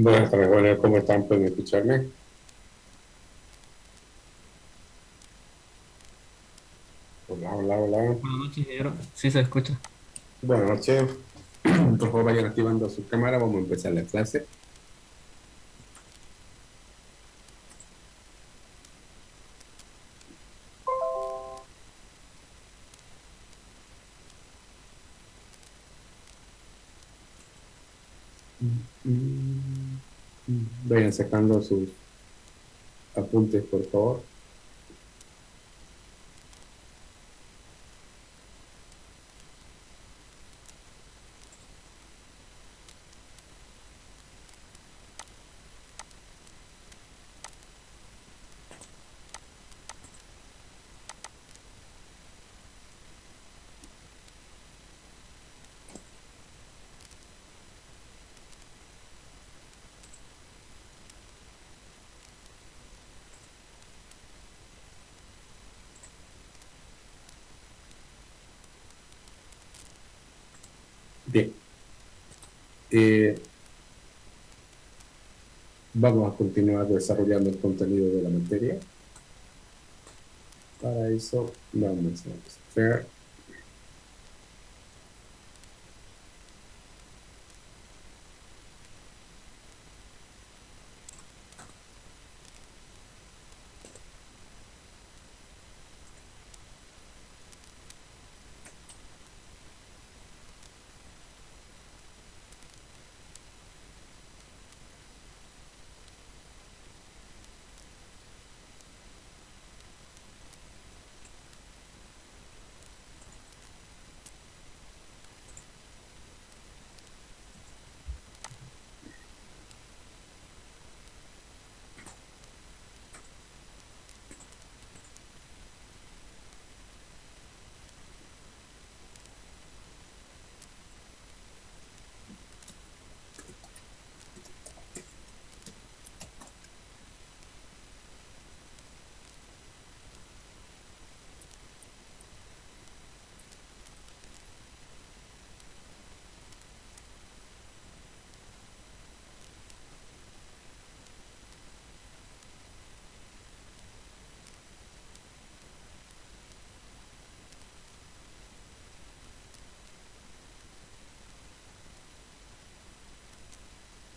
Buenas tardes, bueno, ¿cómo están? ¿Pueden escucharme? Hola, hola, hola. Buenas noches, Pedro. Sí, se escucha. Buenas noches. Por favor, vayan activando su cámara. Vamos a empezar la clase. Vayan sacando sus apuntes, por favor. Bien, eh, vamos a continuar desarrollando el contenido de la materia. Para eso, vamos a hacer.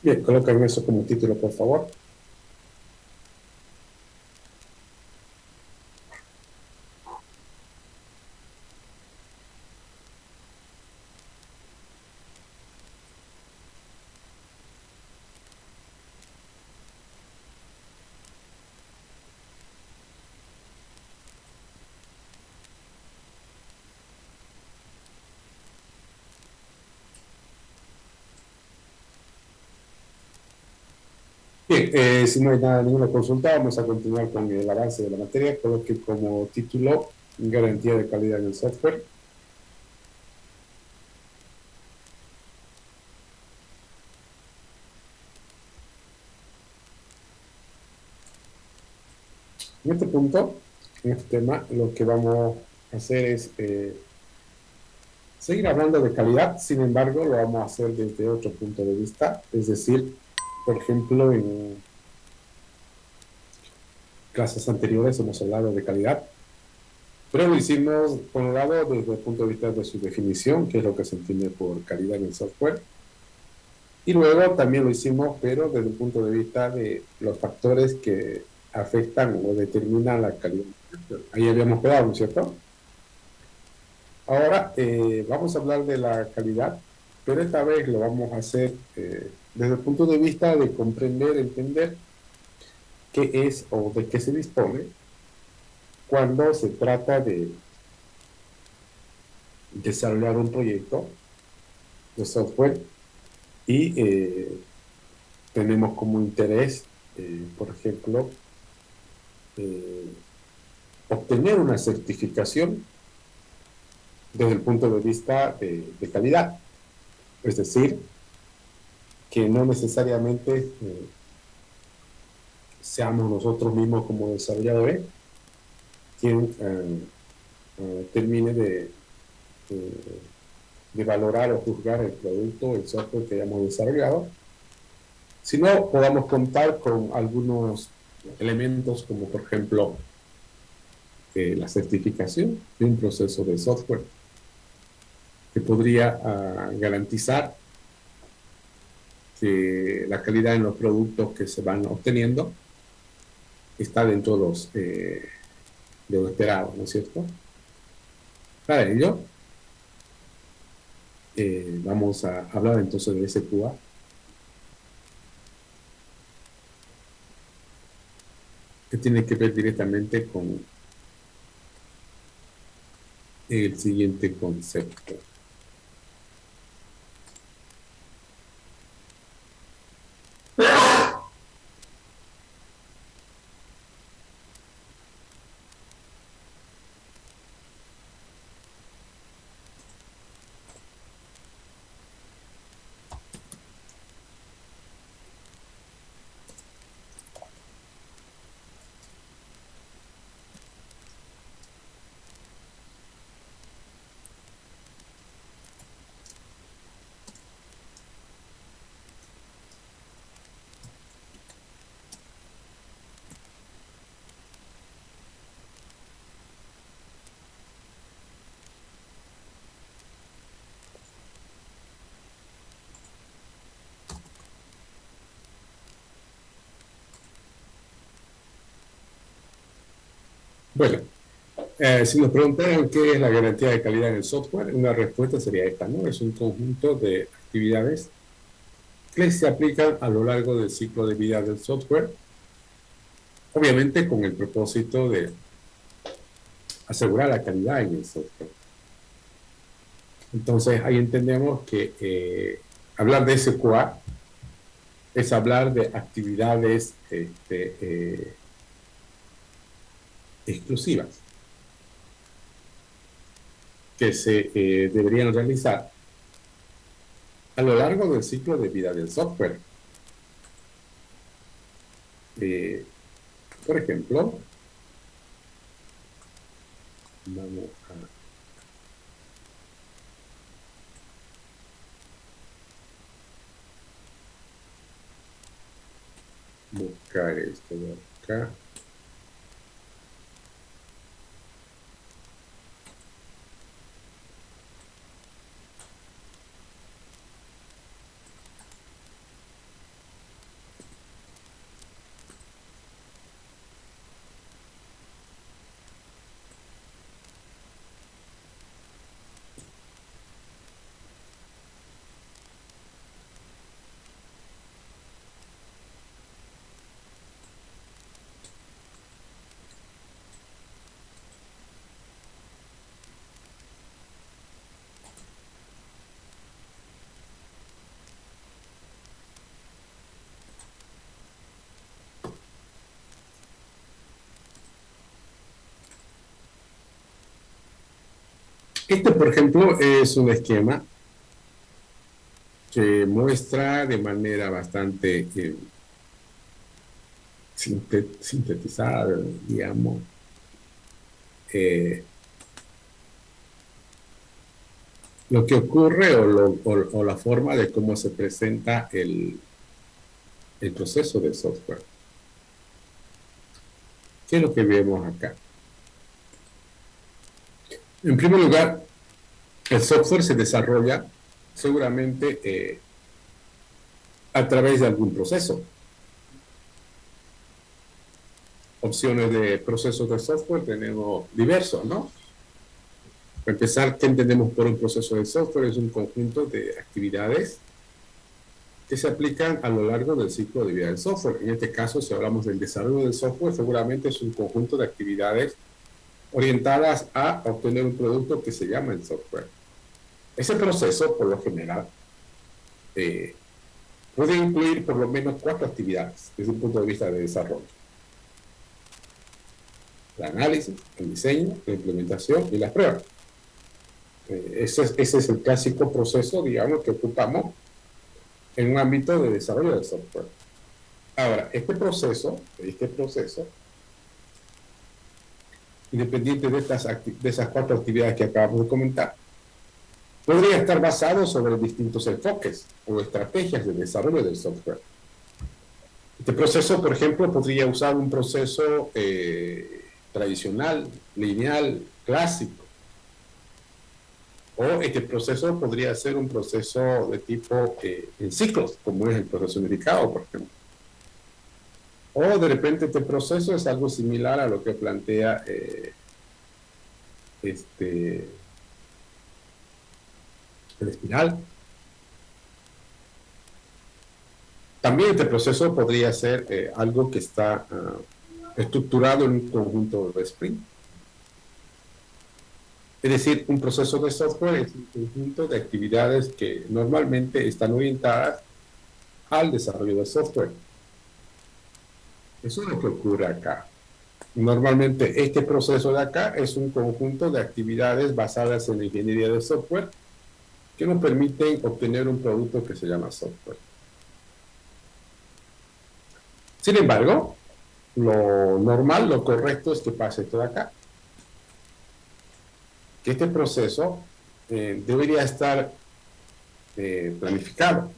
Bien, coloquen eso como título, por favor. Bien, si no hay nada, ninguna consulta, vamos a continuar con el avance de la materia. Coloquen como título Garantía de calidad en el software. En este punto, en este tema, lo que vamos a hacer es seguir hablando de calidad. Sin embargo, lo vamos a hacer desde otro punto de vista. Es decir, por ejemplo, en clases anteriores hemos hablado de calidad, pero lo hicimos, por un lado, desde el punto de vista de su definición, que es lo que se entiende por calidad en el software. Y luego también lo hicimos, pero desde el punto de vista de los factores que afectan o determinan la calidad. Ahí habíamos quedado, ¿no es cierto? Ahora vamos a hablar de la calidad, pero esta vez lo vamos a hacer desde el punto de vista de comprender, entender qué es o de qué se dispone cuando se trata de desarrollar un proyecto de software y tenemos como interés, por ejemplo, eh, obtener una certificación desde el punto de vista de calidad. Es decir, que no necesariamente seamos nosotros mismos como desarrolladores quien termine de valorar o juzgar el producto, el software que hayamos desarrollado, Si no, podamos contar con algunos elementos como, por ejemplo, la certificación de un proceso de software que podría garantizar que la calidad en los productos que se van obteniendo está dentro de lo esperado, ¿no es cierto? Para ello, vamos a hablar entonces de SQA, que tiene que ver directamente con el siguiente concepto. Bueno, si nos preguntaran qué es la garantía de calidad en el software, una respuesta sería esta, ¿no? Es un conjunto de actividades que se aplican a lo largo del ciclo de vida del software, obviamente con el propósito de asegurar la calidad en el software. Entonces, ahí entendemos que hablar de SQA es hablar de actividades exclusivas que se deberían realizar a lo largo del ciclo de vida del software. Por ejemplo, vamos a buscar esto de acá. Este, por ejemplo, es un esquema que muestra de manera bastante sintetizada, digamos, lo que ocurre o la forma de cómo se presenta el proceso del software. ¿Qué es lo que vemos acá? En primer lugar, el software se desarrolla seguramente a través de algún proceso. Opciones de procesos de software tenemos diversos, ¿no? Para empezar, ¿qué entendemos por un proceso de software? Es un conjunto de actividades que se aplican a lo largo del ciclo de vida del software. En este caso, si hablamos del desarrollo del software, seguramente es un conjunto de actividades orientadas a obtener un producto que se llama el software. Ese proceso, por lo general, puede incluir por lo menos 4 actividades desde un punto de vista de desarrollo: el análisis, el diseño, la implementación y las pruebas. Ese es el clásico proceso, digamos, que ocupamos en un ámbito de desarrollo del software. Ahora, este proceso, independiente de esas 4 actividades que acabamos de comentar, podría estar basado sobre distintos enfoques o estrategias de desarrollo del software. Este proceso, por ejemplo, podría usar un proceso tradicional, lineal, clásico. O este proceso podría ser un proceso de tipo en ciclos, como es el proceso unificado, por ejemplo. O de repente este proceso es algo similar a lo que plantea el espiral. También este proceso podría ser algo que está estructurado en un conjunto de sprint. Es decir, un proceso de software es un conjunto de actividades que normalmente están orientadas al desarrollo de software. Eso es lo que ocurre acá. Normalmente este proceso de acá es un conjunto de actividades basadas en la ingeniería de software que nos permiten obtener un producto que se llama software. Sin embargo, lo normal, lo correcto es que pase esto de acá. Que este proceso debería estar planificado.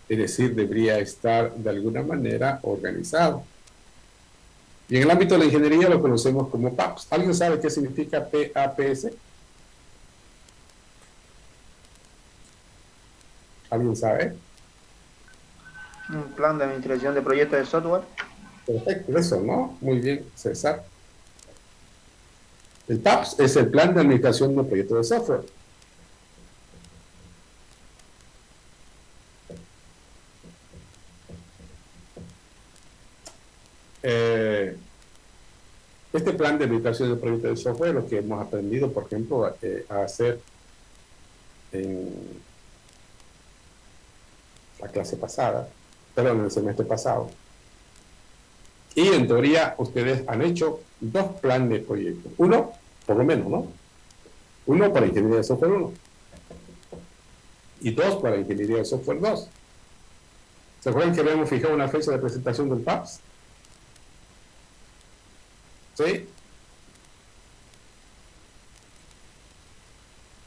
Es decir, debería estar de alguna manera organizado. Y en el ámbito de la ingeniería lo conocemos como PAPS. ¿Alguien sabe qué significa PAPS? ¿Alguien sabe? Un plan de administración de proyectos de software. Perfecto, eso, ¿no? Muy bien, César. El PAPS es el plan de administración de proyectos de software. Este plan de administración de proyectos de software es lo que hemos aprendido, por ejemplo, a hacer en la clase pasada, perdón, en el semestre pasado. Y en teoría ustedes han hecho dos planes de proyecto. Uno, por lo menos, ¿no? Uno para ingeniería de software 1. Y dos para ingeniería de software 2. ¿Se acuerdan que habíamos fijado una fecha de presentación del PAPS? ¿Sí?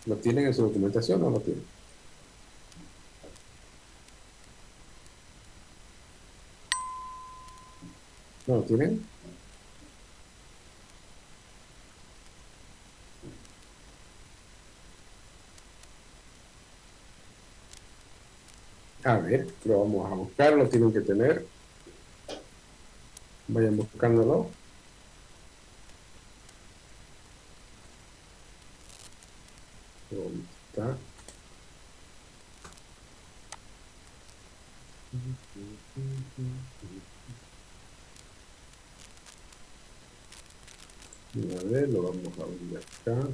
¿Lo tienen en su documentación o no lo tienen? ¿No lo tienen? A ver, lo vamos a buscar, lo tienen que tener. Vayan buscándolo. ¿Dónde está? A ver, lo vamos a abrir acá.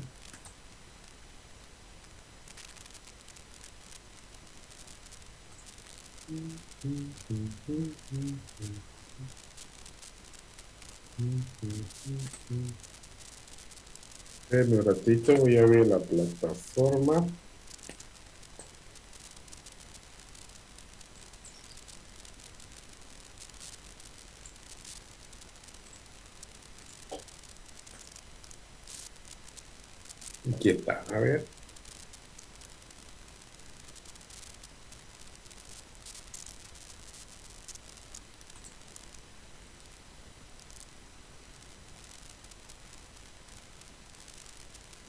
Un ratito, voy a ver la plataforma. Aquí está, a ver.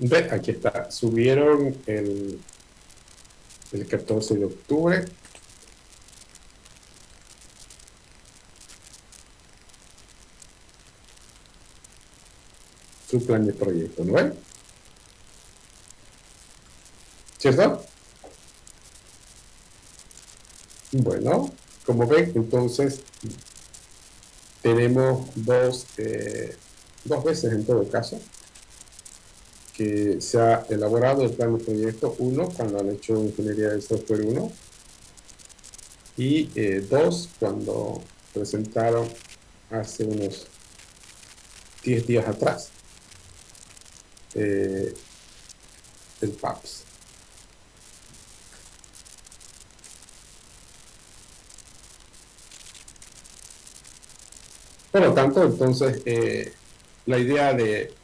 Ve, aquí está. Subieron el 14 de octubre. Su plan de proyecto, ¿no ven? ¿Cierto? Bueno, como ven, entonces tenemos dos veces en todo caso que se ha elaborado el plan de proyecto. Uno, cuando han hecho ingeniería de software 1, y dos, cuando presentaron hace unos 10 días atrás el PAPS. Por lo tanto, entonces, la idea de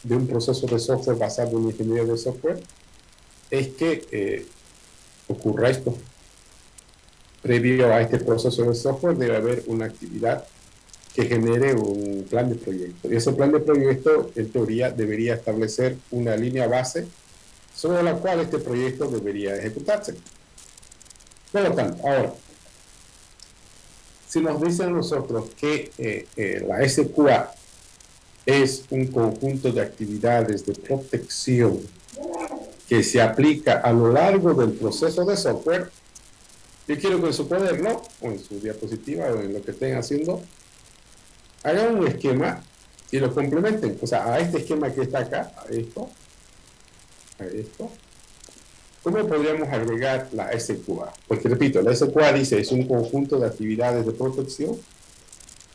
un proceso de software basado en ingeniería de software es que ocurra esto. previo a este proceso de software debe haber una actividad que genere un plan de proyecto. Y ese plan de proyecto, en teoría, debería establecer una línea base sobre la cual este proyecto debería ejecutarse. Por lo tanto, ahora, si nos dicen nosotros que la SQA es un conjunto de actividades de protección que se aplica a lo largo del proceso de software, yo quiero que en su cuaderno, o en su diapositiva, o en lo que estén haciendo, hagan un esquema y lo complementen. O sea, a este esquema que está acá, a esto, ¿cómo podríamos agregar la SQA? Porque repito, la SQA dice es un conjunto de actividades de protección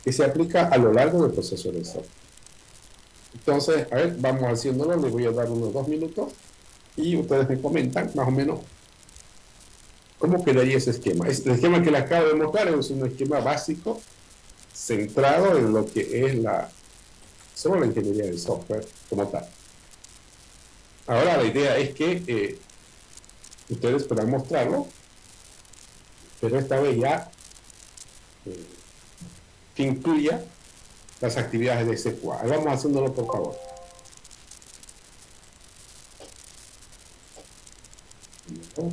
que se aplica a lo largo del proceso de software. Entonces, a ver, vamos haciéndolo, les voy a dar unos 2 minutos y ustedes me comentan más o menos cómo quedaría ese esquema. El esquema que les acabo de mostrar es un esquema básico centrado en lo que es solo la ingeniería del software como tal. Ahora la idea es que ustedes puedan mostrarlo, pero esta vez ya que incluya las actividades de SQA. Vamos haciéndolo, por favor. ¿Listo?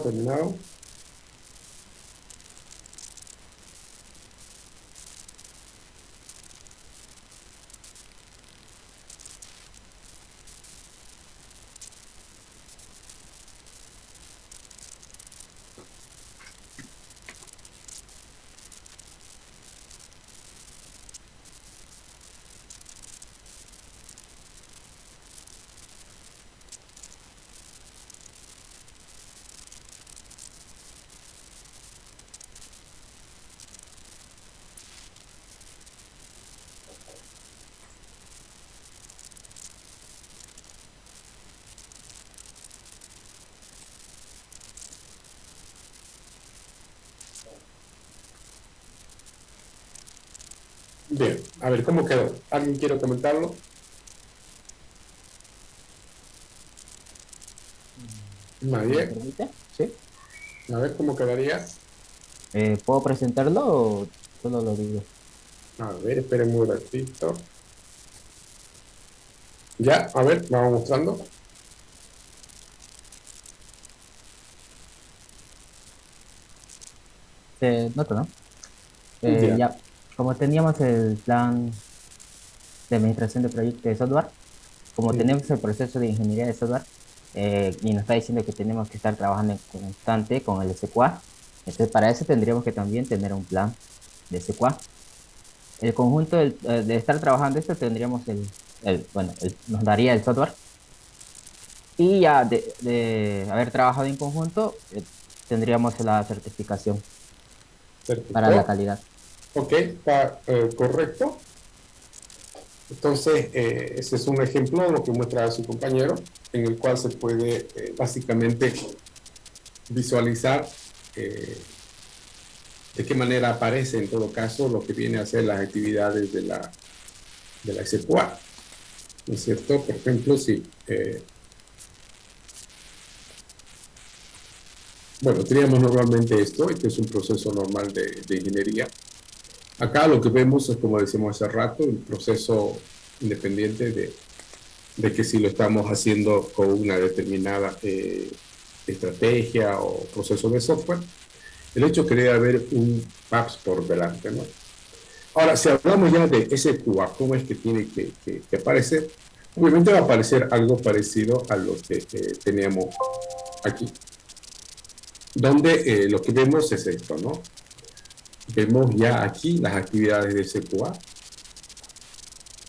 ¿Terminado? Bien, a ver, ¿cómo quedó? ¿Alguien quiere comentarlo? ¿Me Nadie. permite? Sí. A ver, ¿cómo quedaría? ¿Puedo presentarlo o solo lo digo? A ver, esperen un ratito. Ya, a ver, vamos mostrando. Se nota, ¿no? Ya. Ya, como teníamos el plan de administración de proyectos de software, como Sí. tenemos el proceso de ingeniería de software, y nos está diciendo que tenemos que estar trabajando en constante con el SQA, entonces para eso tendríamos que también tener un plan de SQA. El conjunto de estar trabajando esto tendríamos bueno, nos daría el software y ya de haber trabajado en conjunto, tendríamos la certificación para la Perfecto. calidad. Ok, está correcto. Entonces, ese es un ejemplo de lo que muestra su compañero, en el cual se puede básicamente visualizar de qué manera aparece en todo caso lo que viene a ser las actividades de la SQA. ¿No es cierto? Por ejemplo, si, bueno, teníamos normalmente esto, este es un proceso normal de ingeniería. Acá lo que vemos es, como decíamos hace rato, un proceso independiente de que si lo estamos haciendo con una determinada estrategia o proceso de software, el hecho que debe haber un PAPS por delante, ¿no? Ahora, si hablamos ya de SQA, ¿cómo es que tiene que aparecer? Obviamente va a aparecer algo parecido a lo que teníamos aquí, donde lo que vemos es esto, ¿no? Vemos ya aquí las actividades de SQA.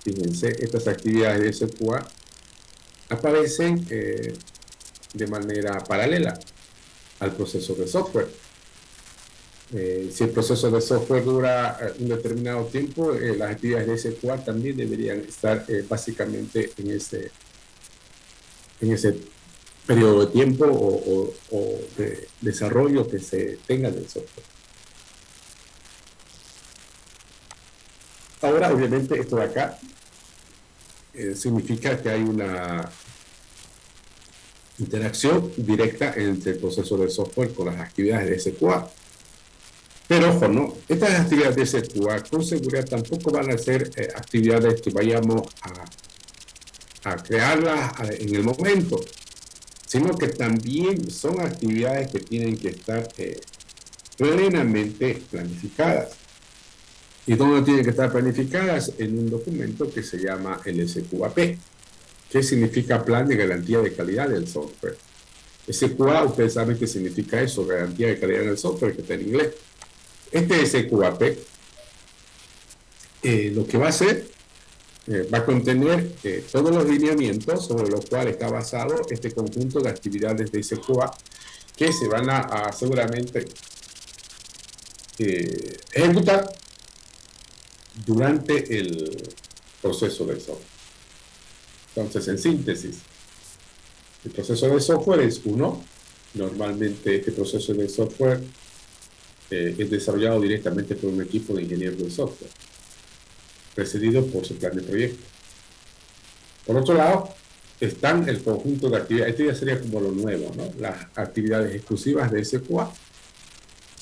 Fíjense, estas actividades de SQA aparecen de manera paralela al proceso de software. Si el proceso de software dura un determinado tiempo, las actividades de SQA también deberían estar básicamente en ese periodo de tiempo o de desarrollo que se tenga del software. Ahora, obviamente, esto de acá significa que hay una interacción directa entre el proceso de software con las actividades de SQA. Pero ojo, ¿no? Estas actividades de SQA con seguridad tampoco van a ser actividades que vayamos a crearlas en el momento, sino que también son actividades que tienen que estar plenamente planificadas. ¿Y dónde tienen que estar planificadas? En un documento que se llama el SQAP, que significa Plan de Garantía de Calidad del Software. SQA, ustedes saben qué significa eso, Garantía de Calidad del Software, que está en inglés. Este SQAP lo que va a hacer, va a contener todos los lineamientos sobre los cuales está basado este conjunto de actividades de SQA que se van a seguramente ejecutar durante el proceso de software. Entonces, en síntesis, el proceso de software es uno. Normalmente este proceso de software es desarrollado directamente por un equipo de ingenieros de software, precedido por su plan de proyecto. Por otro lado, están el conjunto de actividades. Esto ya sería como lo nuevo, ¿no? Las actividades exclusivas de SQA,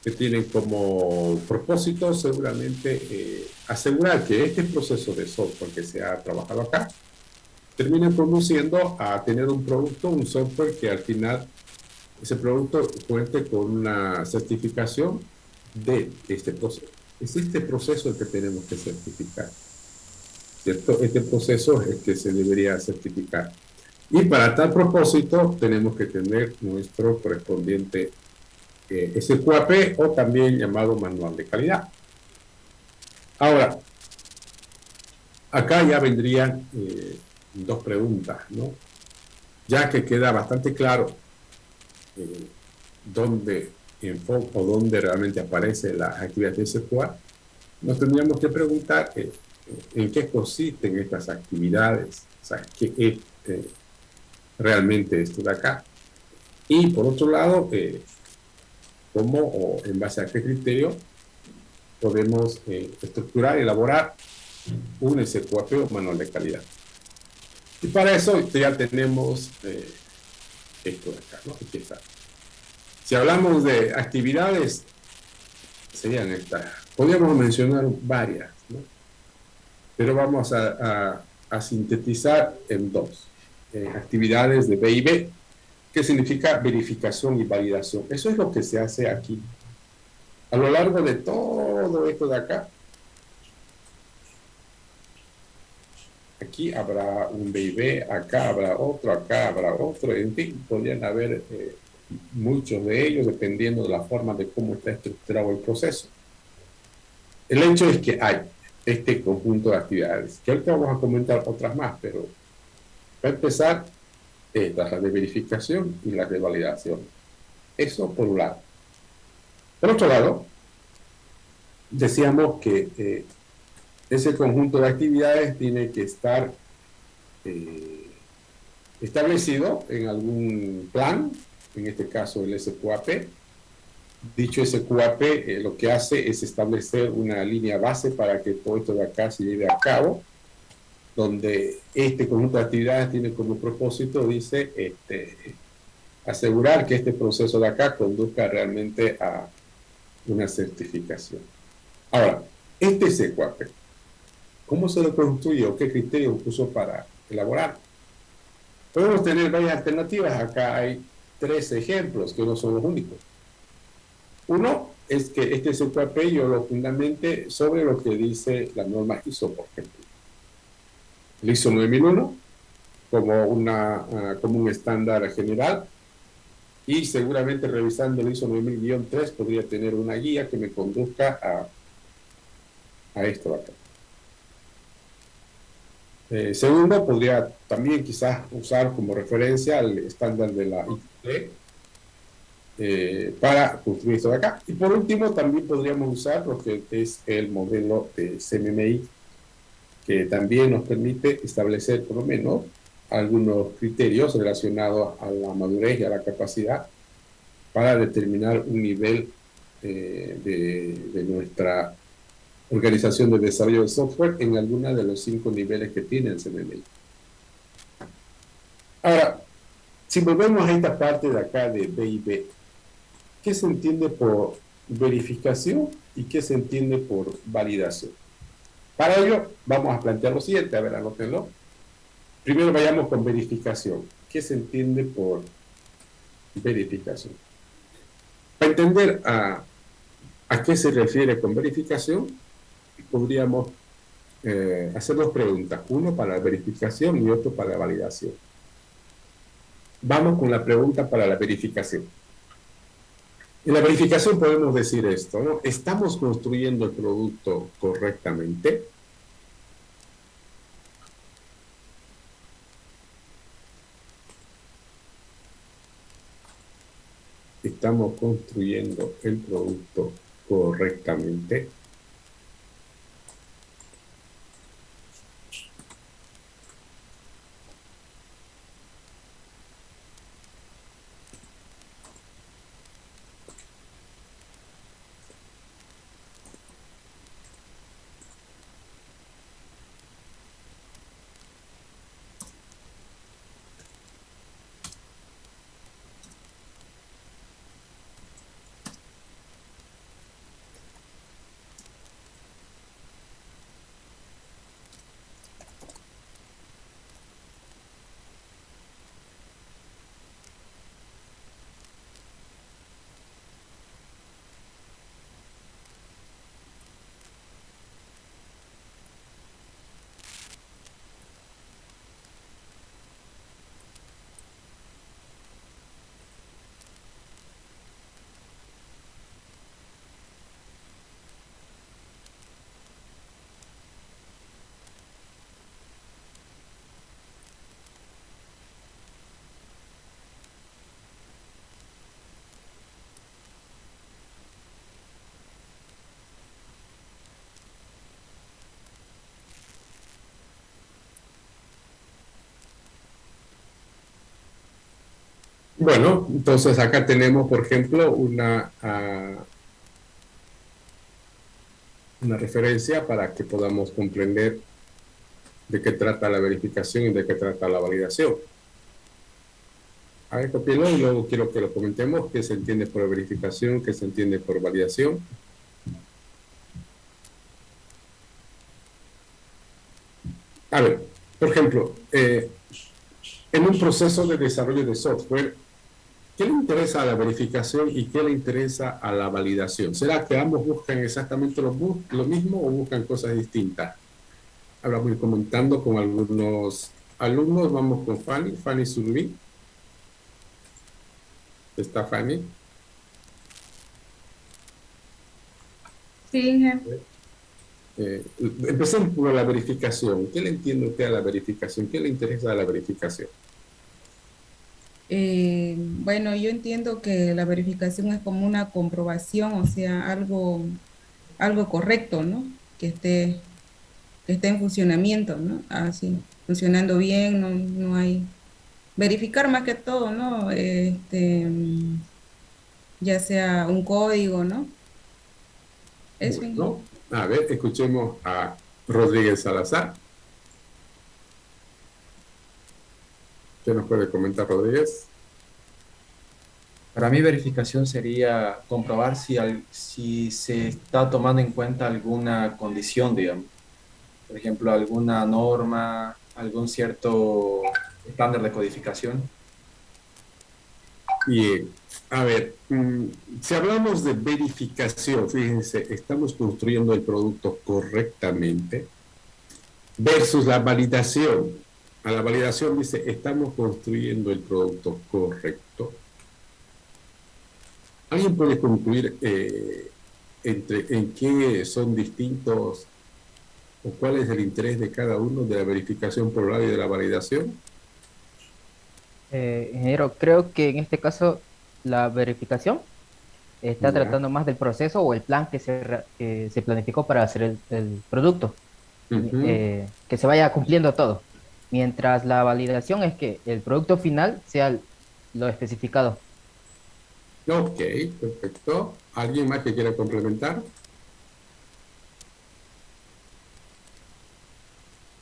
que tienen como propósito seguramente asegurar que este proceso de software que se ha trabajado acá termine conduciendo a tener un producto, un software que al final ese producto cuente con una certificación de este proceso. Es este proceso el que tenemos que certificar, ¿cierto? Este proceso es el que se debería certificar. Y para tal propósito tenemos que tener nuestro correspondiente SQAP, o también llamado manual de calidad. Ahora, acá ya vendrían dos preguntas, ¿no? Ya que queda bastante claro dónde enfoca o dónde realmente aparece la actividad de SQA, nos tendríamos que preguntar en qué consisten estas actividades, o sea, qué es realmente esto de acá. Y por otro lado, cómo o en base a qué criterio podemos estructurar y elaborar un SQAP o manual de calidad. Y para eso ya tenemos esto de acá, ¿no? Aquí está. Si hablamos de actividades, serían estas. Podríamos mencionar varias, ¿no? Pero vamos a sintetizar en dos. Actividades de B&B, que significa verificación y validación. Eso es lo que se hace aquí. A lo largo de todo esto de acá, aquí habrá un B&B, acá habrá otro, en fin, podrían haber muchos de ellos dependiendo de la forma de cómo está estructurado el proceso. El hecho es que hay este conjunto de actividades, que ahorita vamos a comentar otras más, pero para empezar, las de verificación y las de validación. Eso por un lado. Por otro lado, decíamos que ese conjunto de actividades tiene que estar establecido en algún plan, en este caso el SQAP, Dicho SQAP, lo que hace es establecer una línea base para que todo esto de acá se lleve a cabo, donde este conjunto de actividades tiene como propósito, dice, asegurar que este proceso de acá conduzca realmente a una certificación. Ahora, este SQAP, ¿cómo se lo construyó? ¿Qué criterios puso para elaborar? Podemos tener varias alternativas. Acá hay 3 ejemplos que no son los únicos. Uno es que este SQAP yo lo fundamente sobre lo que dice la norma ISO, por ejemplo. El ISO 9001 como un estándar general, y seguramente revisando el ISO 9000-3 podría tener una guía que me conduzca a esto acá. Segundo, podría también quizás usar como referencia el estándar de la IEEE para construir esto de acá. Y por último, también podríamos usar lo que es el modelo de CMMI, que también nos permite establecer por lo menos algunos criterios relacionados a la madurez y a la capacidad para determinar un nivel de nuestra organización de desarrollo de software en alguna de los 5 niveles que tiene el CMMI. Ahora, si volvemos a esta parte de acá de B y B, ¿qué se entiende por verificación y qué se entiende por validación? Para ello, vamos a plantear lo siguiente, a ver, anótenlo. Primero vayamos con verificación. ¿Qué se entiende por verificación? Para entender a qué se refiere con verificación, podríamos hacer 2 preguntas, uno para la verificación y otro para la validación. Vamos con la pregunta para la verificación. En la verificación podemos decir esto, ¿no? ¿Estamos construyendo el producto correctamente? ¿Estamos construyendo el producto correctamente? Bueno, entonces acá tenemos, por ejemplo, una referencia para que podamos comprender de qué trata la verificación y de qué trata la validación. A ver, copienlo y luego quiero que lo comentemos, qué se entiende por verificación, qué se entiende por validación. A ver, por ejemplo, en un proceso de desarrollo de software, ¿qué le interesa a la verificación y qué le interesa a la validación? ¿Será que ambos buscan exactamente lo mismo o buscan cosas distintas? Ahora voy comentando con algunos alumnos. Vamos con Fanny. Fanny Surbi. ¿Está Fanny? Sí, Inge. Empecemos por la verificación. ¿Qué le entiende usted a la verificación? ¿Qué le interesa a la verificación? Bueno, yo entiendo que la verificación es como una comprobación, o sea, algo correcto, ¿no? Que esté en funcionamiento, ¿no? Así, funcionando bien, no hay. Verificar más que todo, ¿no? ya sea un código, ¿no? Eso. Bueno, a ver, escuchemos a Rodríguez Salazar. ¿Qué nos puede comentar, Rodríguez? Para mí verificación sería comprobar si se está tomando en cuenta alguna condición, digamos. Por ejemplo, alguna norma, algún cierto estándar de codificación. Bien, a ver, si hablamos de verificación, fíjense, estamos construyendo el producto correctamente versus la validación. A la validación dice, estamos construyendo el producto correcto. ¿Alguien puede concluir en qué son distintos o cuál es el interés de cada uno de la verificación por un lado y de la validación? Ingeniero, creo que en este caso la verificación está Ya. tratando más del proceso o el plan que se planificó para hacer el producto, Ujú. que se vaya cumpliendo todo, mientras la validación es que el producto final sea lo especificado. Ok, perfecto. ¿Alguien más que quiera complementar?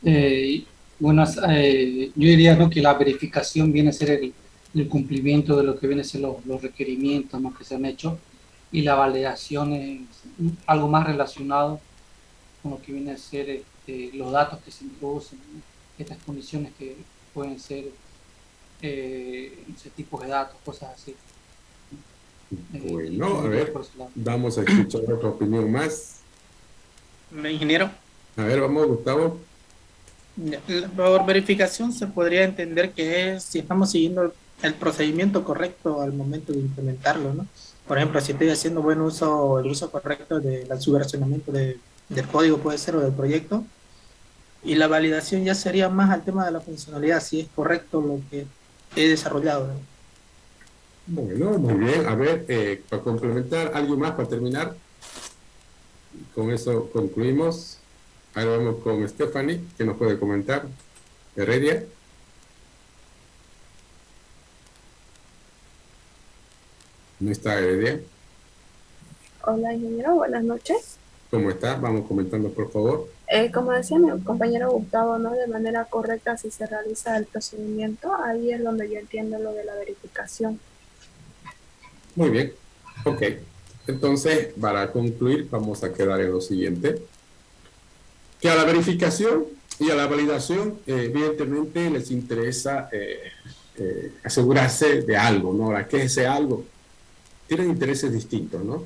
Eh, bueno, yo diría, ¿no?, que la verificación viene a ser el cumplimiento de lo que vienen a ser los requerimientos, ¿no?, que se han hecho, y la validación es algo más relacionado con lo que viene a ser los datos que se introducen, ¿no?, estas condiciones que pueden ser no sé, tipos de datos, cosas así. Bueno, a Yo ver, por ese lado. vamos a escuchar otra opinión más. Ingeniero, A ver, vamos, Gustavo. por verificación se podría entender que es si estamos siguiendo el procedimiento correcto al momento de implementarlo, ¿no? Por ejemplo, si estoy haciendo buen uso, el uso correcto del subversionamiento del código, puede ser, o del proyecto, y la validación ya sería más al tema de la funcionalidad, si es correcto lo que he desarrollado, ¿no? Bueno, muy bien. A ver, para complementar, ¿algo más para terminar? Con eso concluimos. Ahora vamos con Stephanie, que nos puede comentar. Heredia. ¿No está Heredia? Hola, ingeniero, buenas noches. ¿Cómo está? Vamos comentando, por favor. Como decía mi compañero Gustavo, ¿no? De manera correcta, si se realiza el procedimiento, ahí es donde yo entiendo lo de la verificación. Muy bien. Ok. Entonces, para concluir, vamos a quedar en lo siguiente. Que a la verificación y a la validación, evidentemente, les interesa asegurarse de algo, ¿no? Ahora, ¿qué es ese algo? Tienen intereses distintos, ¿no?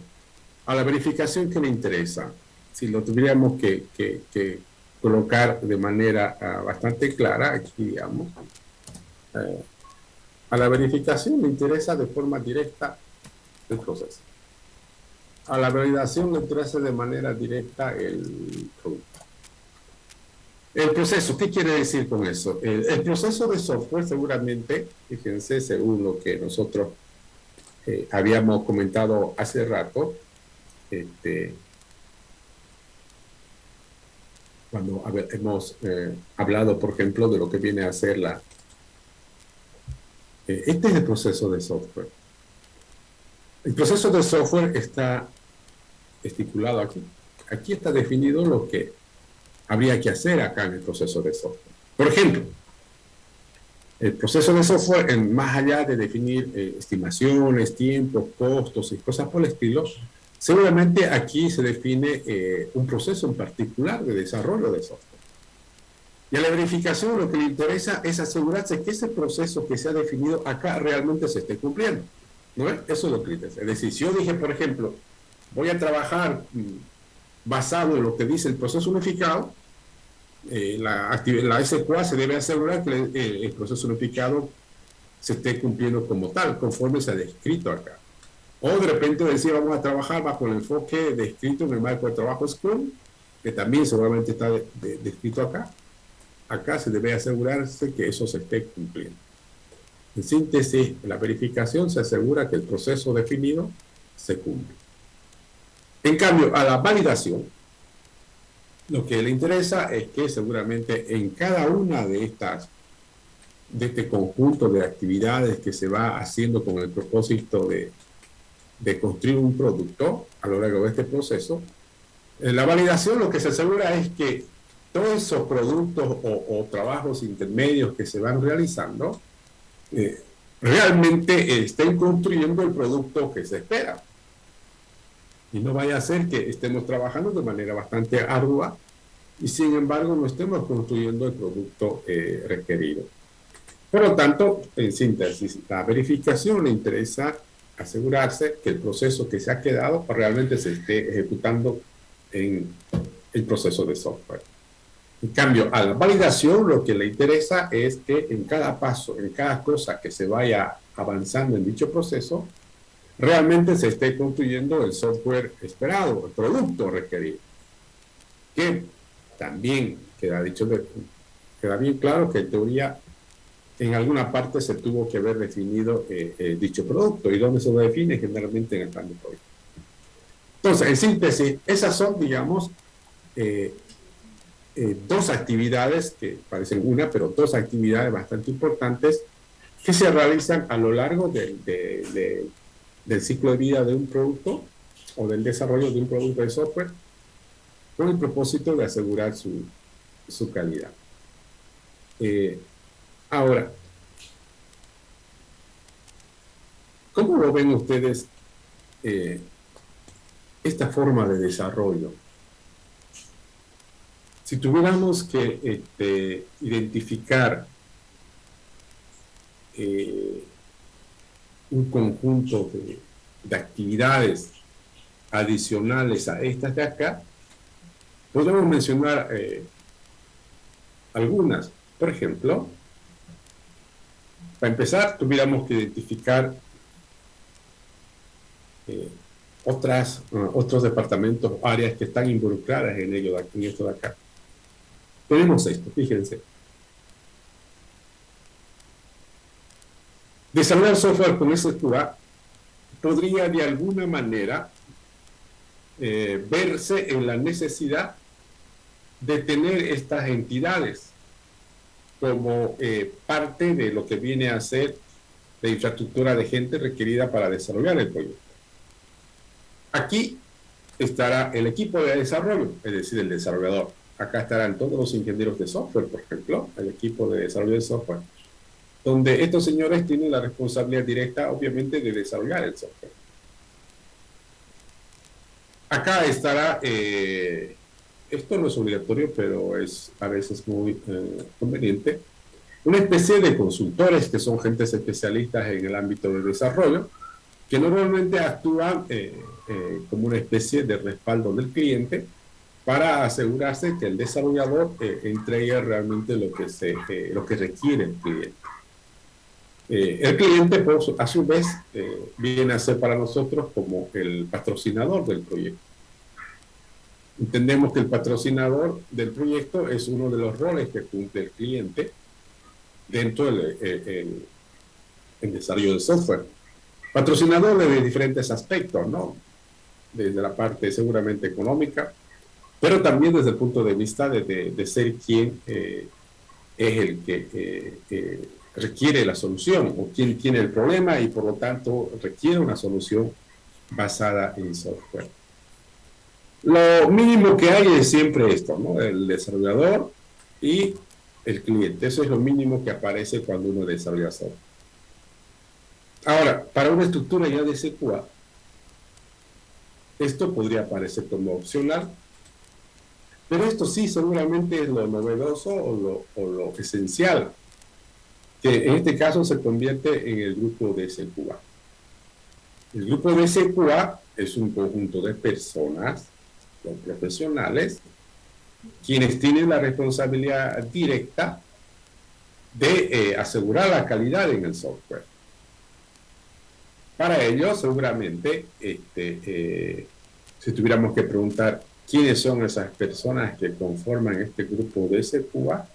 A la verificación, ¿qué le interesa? Si lo tuviéramos que colocar de manera bastante clara, aquí, digamos, a la verificación le interesa de forma directa el proceso. A la validación le interesa de manera directa el producto. El proceso, ¿qué quiere decir con eso? El proceso de software seguramente, fíjense, según lo que nosotros habíamos comentado hace rato, cuando hemos hablado, por ejemplo, de lo que viene a ser este es el proceso de software. El proceso de software está estipulado aquí. Aquí está definido lo que habría que hacer acá en el proceso de software. Por ejemplo, el proceso de software, más allá de definir estimaciones, tiempos, costos y cosas por el estilo, seguramente aquí se define un proceso en particular de desarrollo de software. Y a la verificación lo que le interesa es asegurarse que ese proceso que se ha definido acá realmente se esté cumpliendo, ¿no es? Eso es lo que le interesa. Es decir, si yo dije, por ejemplo, voy a trabajar basado en lo que dice el proceso unificado, la SQA se debe asegurar que el proceso unificado se esté cumpliendo como tal, conforme se ha descrito acá. O de repente decir, vamos a trabajar bajo el enfoque descrito en el marco de trabajo Scrum, que también seguramente está descrito acá. Acá se debe asegurarse que eso se esté cumpliendo. En síntesis, la verificación se asegura que el proceso definido se cumple. En cambio, a la validación, lo que le interesa es que seguramente en cada una de este conjunto de actividades que se va haciendo con el propósito de de construir un producto a lo largo de este proceso, la validación lo que se asegura es que todos esos productos o trabajos intermedios que se van realizando realmente estén construyendo el producto que se espera. Y no vaya a ser que estemos trabajando de manera bastante ardua y sin embargo no estemos construyendo el producto requerido. Por lo tanto, en síntesis, la verificación le interesa asegurarse que el proceso que se ha quedado realmente se esté ejecutando en el proceso de software. En cambio, a la validación lo que le interesa es que en cada paso, en cada cosa que se vaya avanzando en dicho proceso, realmente se esté construyendo el software esperado, el producto requerido. Que también queda bien claro que en teoría en alguna parte se tuvo que haber definido dicho producto. ¿Y dónde se lo define? Generalmente en el plan de proyecto. Entonces, en síntesis, esas son, digamos, dos actividades que parecen una, pero dos actividades bastante importantes que se realizan a lo largo del ciclo de vida de un producto o del desarrollo de un producto de software con el propósito de asegurar su calidad. Ahora, ¿cómo lo ven ustedes esta forma de desarrollo? Si tuviéramos que identificar un conjunto de actividades adicionales a estas de acá, podemos mencionar algunas. Por ejemplo, para empezar, tuviéramos que identificar otros departamentos, áreas que están involucradas en esto de acá. Tenemos esto, fíjense. Desarrollar software con SQA podría de alguna manera verse en la necesidad de tener estas entidades como parte de lo que viene a ser la infraestructura de gente requerida para desarrollar el proyecto. Aquí estará el equipo de desarrollo, es decir, el desarrollador. Acá estarán todos los ingenieros de software, por ejemplo, el equipo de desarrollo de software, donde estos señores tienen la responsabilidad directa, obviamente, de desarrollar el software. Acá estará, esto no es obligatorio, pero es a veces muy conveniente, una especie de consultores que son gentes especialistas en el ámbito de desarrollo, que normalmente actúan como una especie de respaldo del cliente para asegurarse que el desarrollador entregue realmente lo que requiere el cliente. El cliente, a su vez, viene a ser para nosotros como el patrocinador del proyecto. Entendemos que el patrocinador del proyecto es uno de los roles que cumple el cliente dentro del desarrollo de software. Patrocinador de diferentes aspectos, ¿no? Desde la parte seguramente económica, pero también desde el punto de vista de ser quien es el que requiere la solución o quien tiene el problema y por lo tanto requiere una solución basada en software. Lo mínimo que hay es siempre esto, ¿no? El desarrollador y el cliente. Eso es lo mínimo que aparece cuando uno desarrolla software. Ahora, para una estructura ya de SQA, esto podría aparecer como opcional, pero esto sí seguramente es lo novedoso o lo esencial, que en este caso se convierte en el grupo de SQA. El grupo de SQA es un conjunto de personas, los profesionales, quienes tienen la responsabilidad directa de asegurar la calidad en el software. Para ello, seguramente, si tuviéramos que preguntar quiénes son esas personas que conforman este grupo de SQA,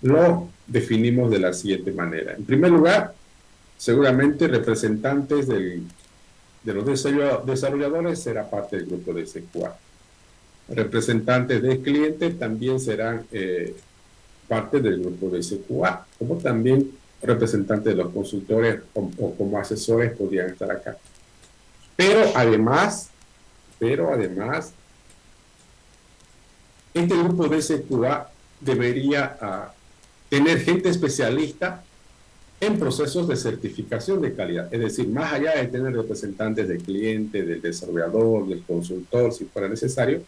lo definimos de la siguiente manera. En primer lugar, seguramente representantes de los desarrolladores será parte del grupo de SQA. Representantes del cliente también serán parte del grupo de SQA, como también representantes de los consultores o como asesores podrían estar acá. Pero además, este grupo de SQA debería tener gente especialista en procesos de certificación de calidad. Es decir, más allá de tener representantes del cliente, del desarrollador, del consultor, si fuera necesario,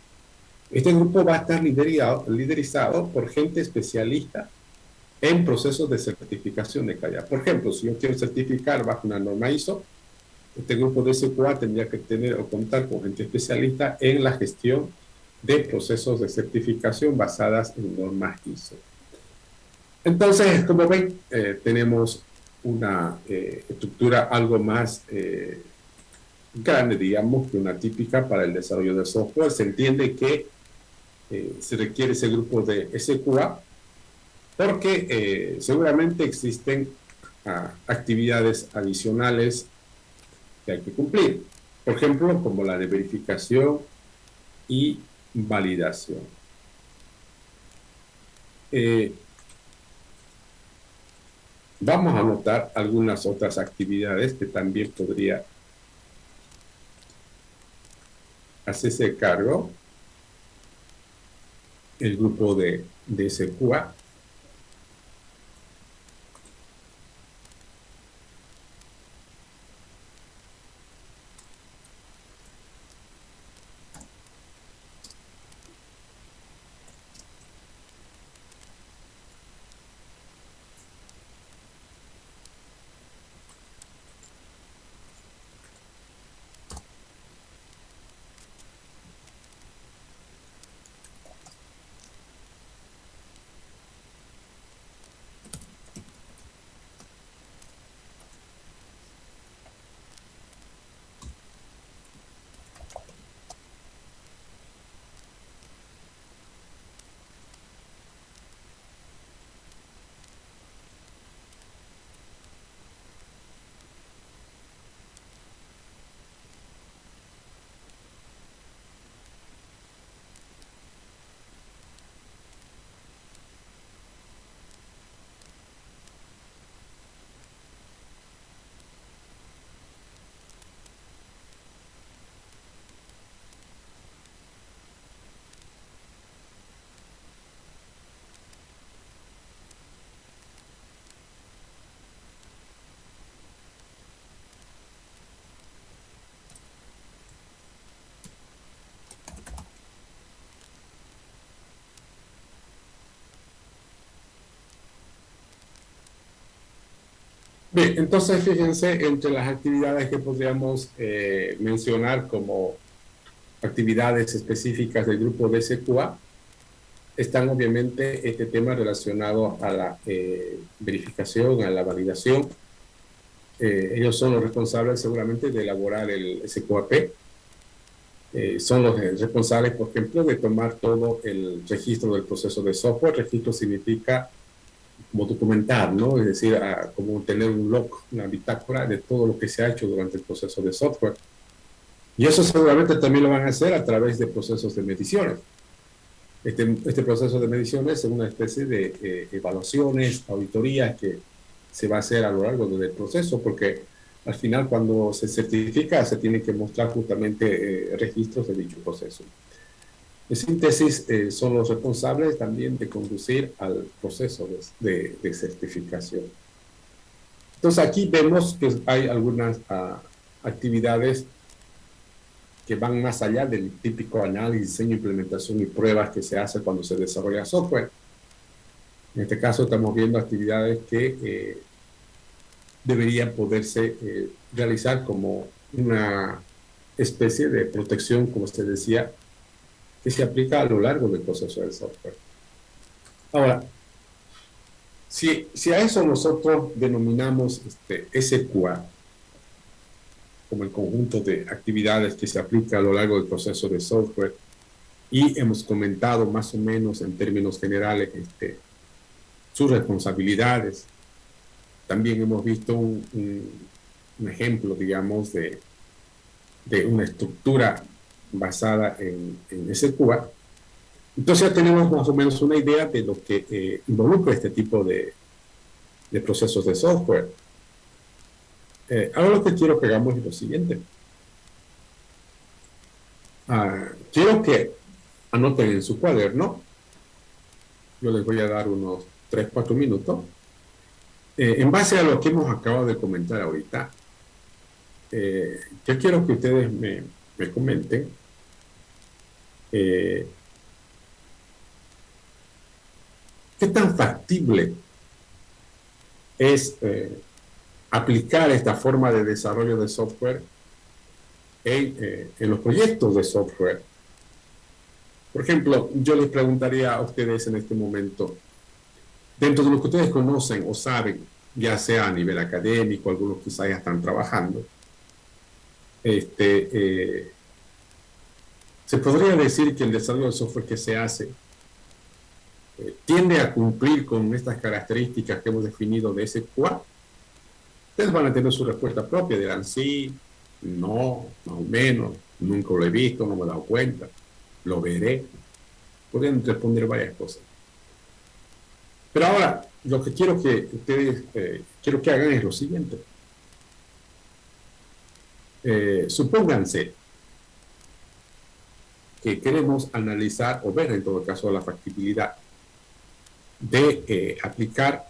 este grupo va a estar liderizado por gente especialista en procesos de certificación de calidad. Por ejemplo, si yo quiero certificar bajo una norma ISO, este grupo de SQA tendría que tener o contar con gente especialista en la gestión de procesos de certificación basadas en normas ISO. Entonces, como ven, tenemos una estructura algo más grande, digamos, que una típica para el desarrollo de software. Se entiende que se requiere ese grupo de SQA porque seguramente existen actividades adicionales que hay que cumplir. Por ejemplo, como la de verificación y validación. Vamos a notar algunas otras actividades que también podría hacerse cargo el grupo de SQA. Bien, entonces fíjense entre las actividades que podríamos mencionar como actividades específicas del grupo de SQA, están obviamente este tema relacionado a la verificación, a la validación. Ellos son los responsables seguramente de elaborar el SQAP. Son los responsables, por ejemplo, de tomar todo el registro del proceso de software. Registro significa como documentar, ¿no? Es decir, como tener un log, una bitácora de todo lo que se ha hecho durante el proceso de software. Y eso seguramente también lo van a hacer a través de procesos de mediciones. Este proceso de mediciones es una especie de evaluaciones, auditorías que se va a hacer a lo largo del proceso, porque al final cuando se certifica se tienen que mostrar justamente registros de dicho proceso. En síntesis, son los responsables también de conducir al proceso de certificación. Entonces aquí vemos que hay algunas actividades que van más allá del típico análisis, diseño, implementación y pruebas que se hace cuando se desarrolla software. En este caso estamos viendo actividades que deberían poderse realizar como una especie de protección, como se decía, que se aplica a lo largo del proceso del software. Ahora, si a eso nosotros denominamos SQA, como el conjunto de actividades que se aplica a lo largo del proceso de software, y hemos comentado más o menos en términos generales sus responsabilidades, también hemos visto un ejemplo, digamos, de una estructura basada en SQA. Entonces ya tenemos más o menos una idea de lo que involucra este tipo de procesos de software. Ahora lo que quiero que hagamos es lo siguiente. quiero que anoten en su cuaderno. Yo les voy a dar unos 3, 4 minutos. En base a lo que hemos acabado de comentar ahorita, yo quiero que ustedes me comenten qué tan factible es aplicar esta forma de desarrollo de software en los proyectos de software. Por ejemplo, yo les preguntaría a ustedes en este momento, dentro de lo que ustedes conocen o saben, ya sea a nivel académico, algunos quizás ya están trabajando, se podría decir que el desarrollo de software que se hace tiende a cumplir con estas características que hemos definido de SQA. Ustedes van a tener su respuesta propia, dirán sí, no, más o menos, nunca lo he visto, no me he dado cuenta, lo veré. Pueden responder varias cosas. Pero ahora, lo que quiero que ustedes quiero que hagan es lo siguiente. Supónganse que queremos analizar o ver en todo caso la factibilidad de aplicar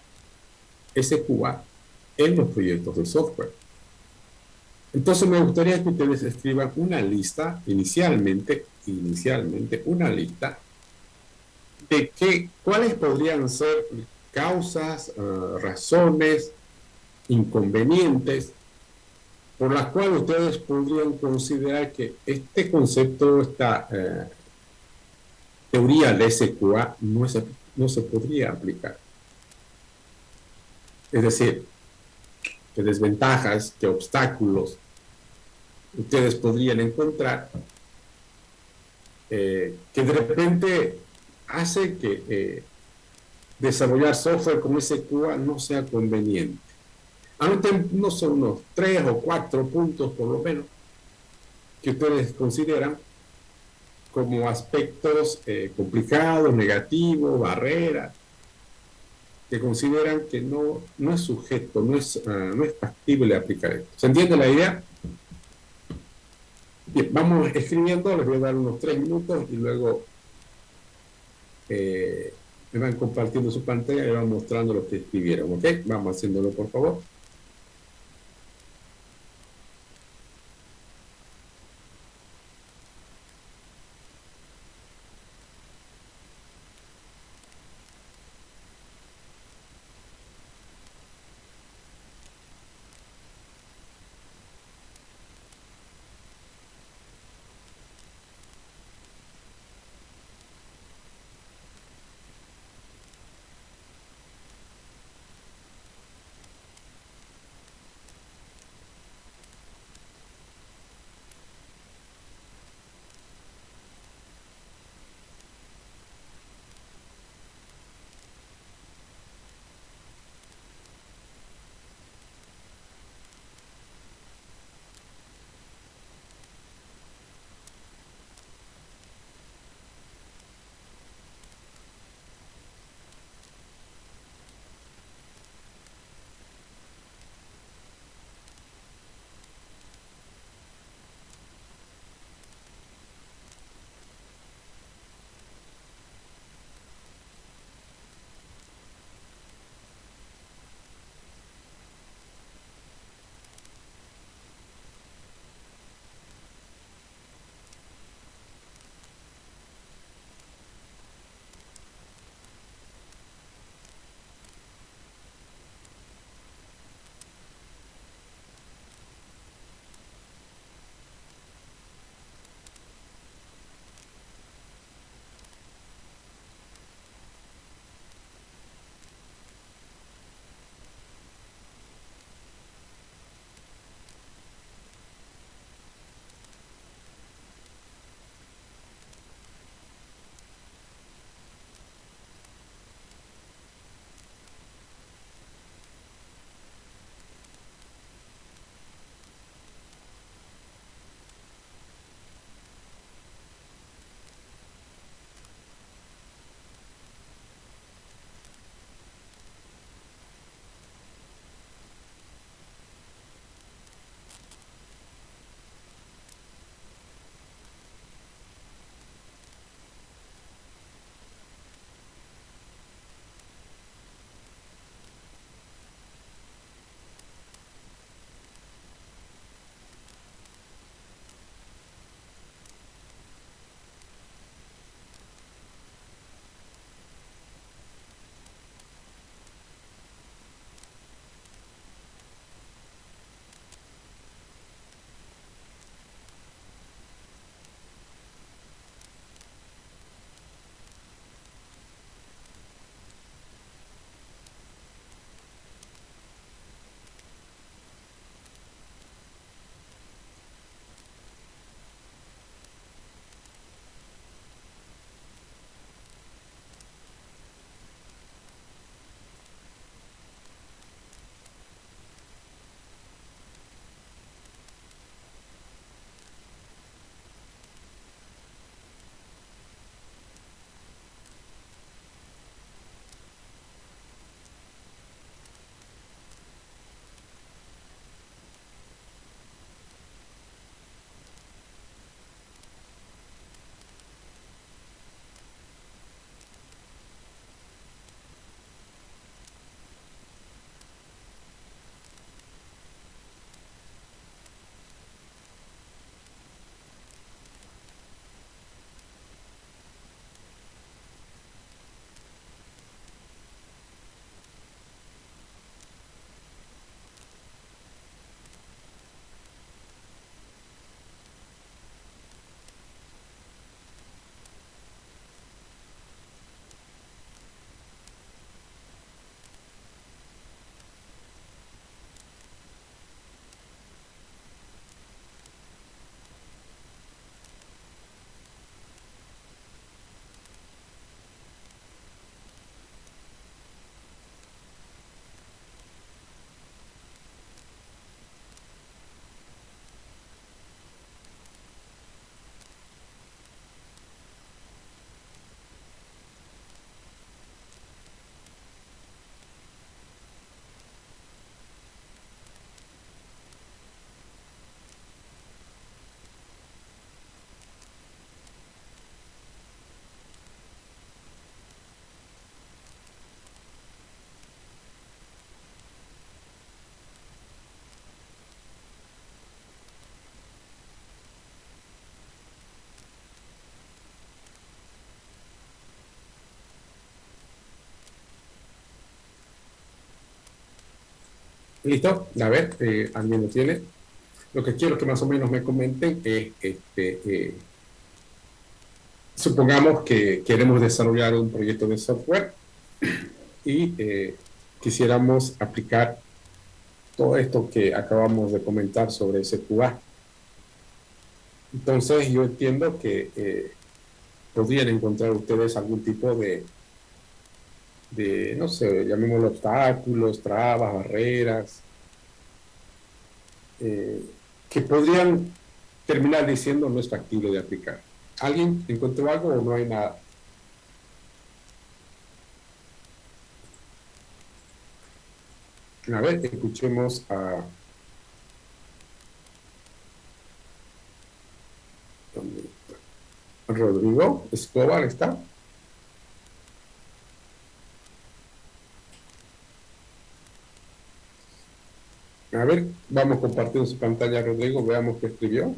SQA en los proyectos de software. Entonces me gustaría que ustedes escriban una lista, inicialmente una lista de cuáles podrían ser causas, razones, inconvenientes por las cuales ustedes podrían considerar que este concepto, esta teoría de SQA no se podría aplicar. Es decir, qué desventajas, qué obstáculos ustedes podrían encontrar que de repente hace que desarrollar software como SQA no sea conveniente. Anoten, no sé, unos 3 o 4 puntos por lo menos que ustedes consideran como aspectos complicados, negativos, barreras, que consideran que no es sujeto, no es factible aplicar esto. ¿Se entiende la idea? Bien, vamos escribiendo, les voy a dar unos 3 minutos y luego me van compartiendo su pantalla y van mostrando lo que escribieron, ¿ok? Vamos haciéndolo, por favor. ¿Listo? A ver, ¿alguien lo tiene? Lo que quiero que más o menos me comenten es, supongamos que queremos desarrollar un proyecto de software y quisiéramos aplicar todo esto que acabamos de comentar sobre SQA. Entonces yo entiendo que podrían encontrar ustedes algún tipo no sé, llamémoslo obstáculos, trabas, barreras, eh, que podrían terminar diciendo no es factible de aplicar. ¿Alguien encontró algo o no hay nada? A ver, escuchemos a Rodrigo Escobar, ¿está? A ver, vamos compartiendo su pantalla, Rodrigo, veamos qué escribió.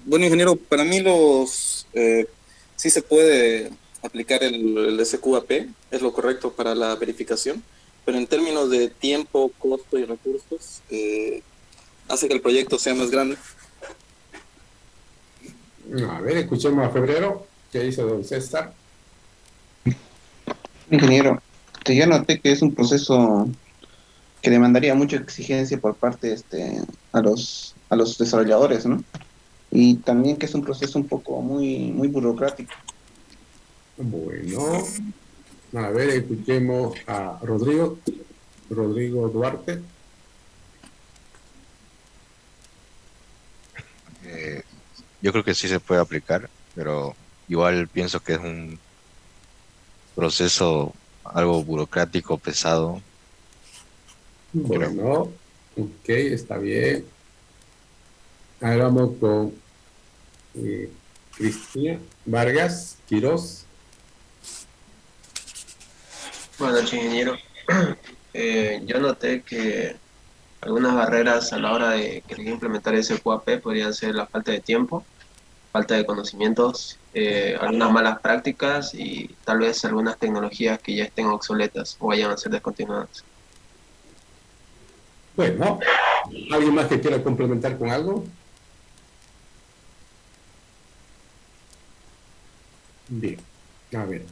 Bueno, ingeniero, para mí sí se puede aplicar el SQAP, es lo correcto para la verificación, pero en términos de tiempo, costo y recursos, hace que el proyecto sea más grande. A ver, escuchemos a Febrero, ¿qué dice don César? Ingeniero, yo noté que es un proceso que demandaría mucha exigencia por parte a los desarrolladores, ¿no? Y también que es un proceso un poco muy burocrático. Bueno, a ver, escuchemos a Rodrigo Duarte. Yo creo que sí se puede aplicar, pero igual pienso que es un proceso algo burocrático, pesado. Creo. Bueno, ok, está bien. Ahora vamos con Cristina Vargas Quiroz. Bueno, ingeniero, yo noté que algunas barreras a la hora de querer implementar ese QAP podrían ser la falta de tiempo, falta de conocimientos, algunas malas prácticas y tal vez algunas tecnologías que ya estén obsoletas o vayan a ser descontinuadas. Bueno, ¿alguien más que quiera complementar con algo? Bien, a ver.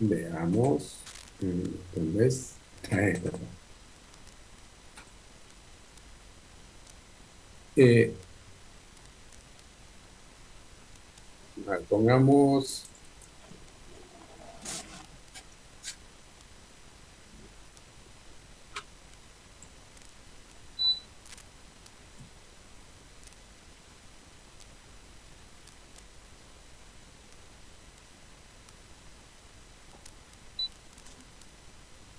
Veamos. ¿Dónde es? Ahí está. Pongamos.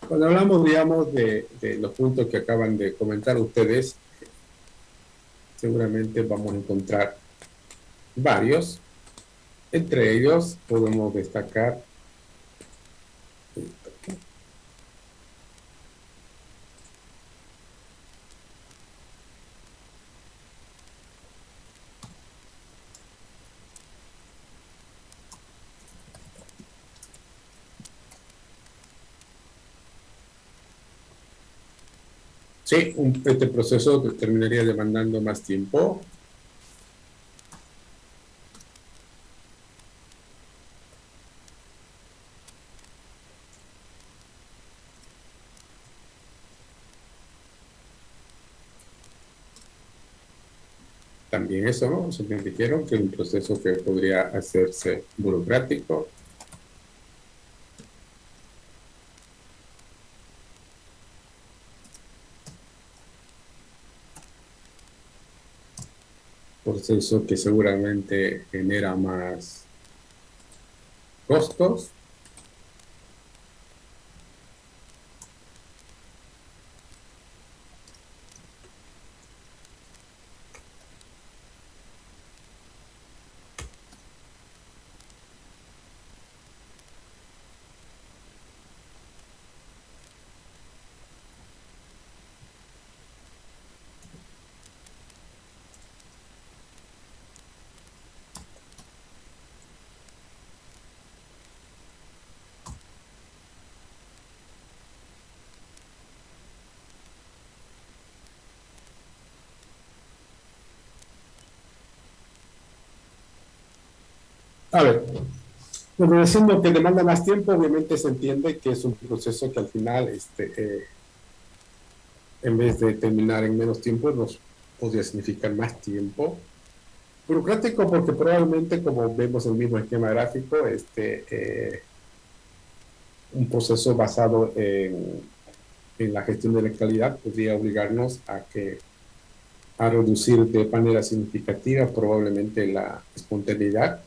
Cuando hablamos, digamos, de los puntos que acaban de comentar ustedes, seguramente vamos a encontrar varios. Entre ellos podemos destacar sí, este proceso terminaría demandando más tiempo. También eso, ¿no? Se me dijeron que es un proceso que podría hacerse burocrático. Proceso que seguramente genera más costos. A ver, bueno, diciendo que demanda más tiempo, obviamente se entiende que es un proceso que al final, en vez de terminar en menos tiempo, nos podría significar más tiempo. Burocrático porque probablemente, como vemos en el mismo esquema gráfico, un proceso basado en la gestión de la calidad podría obligarnos a reducir de manera significativa probablemente la espontaneidad,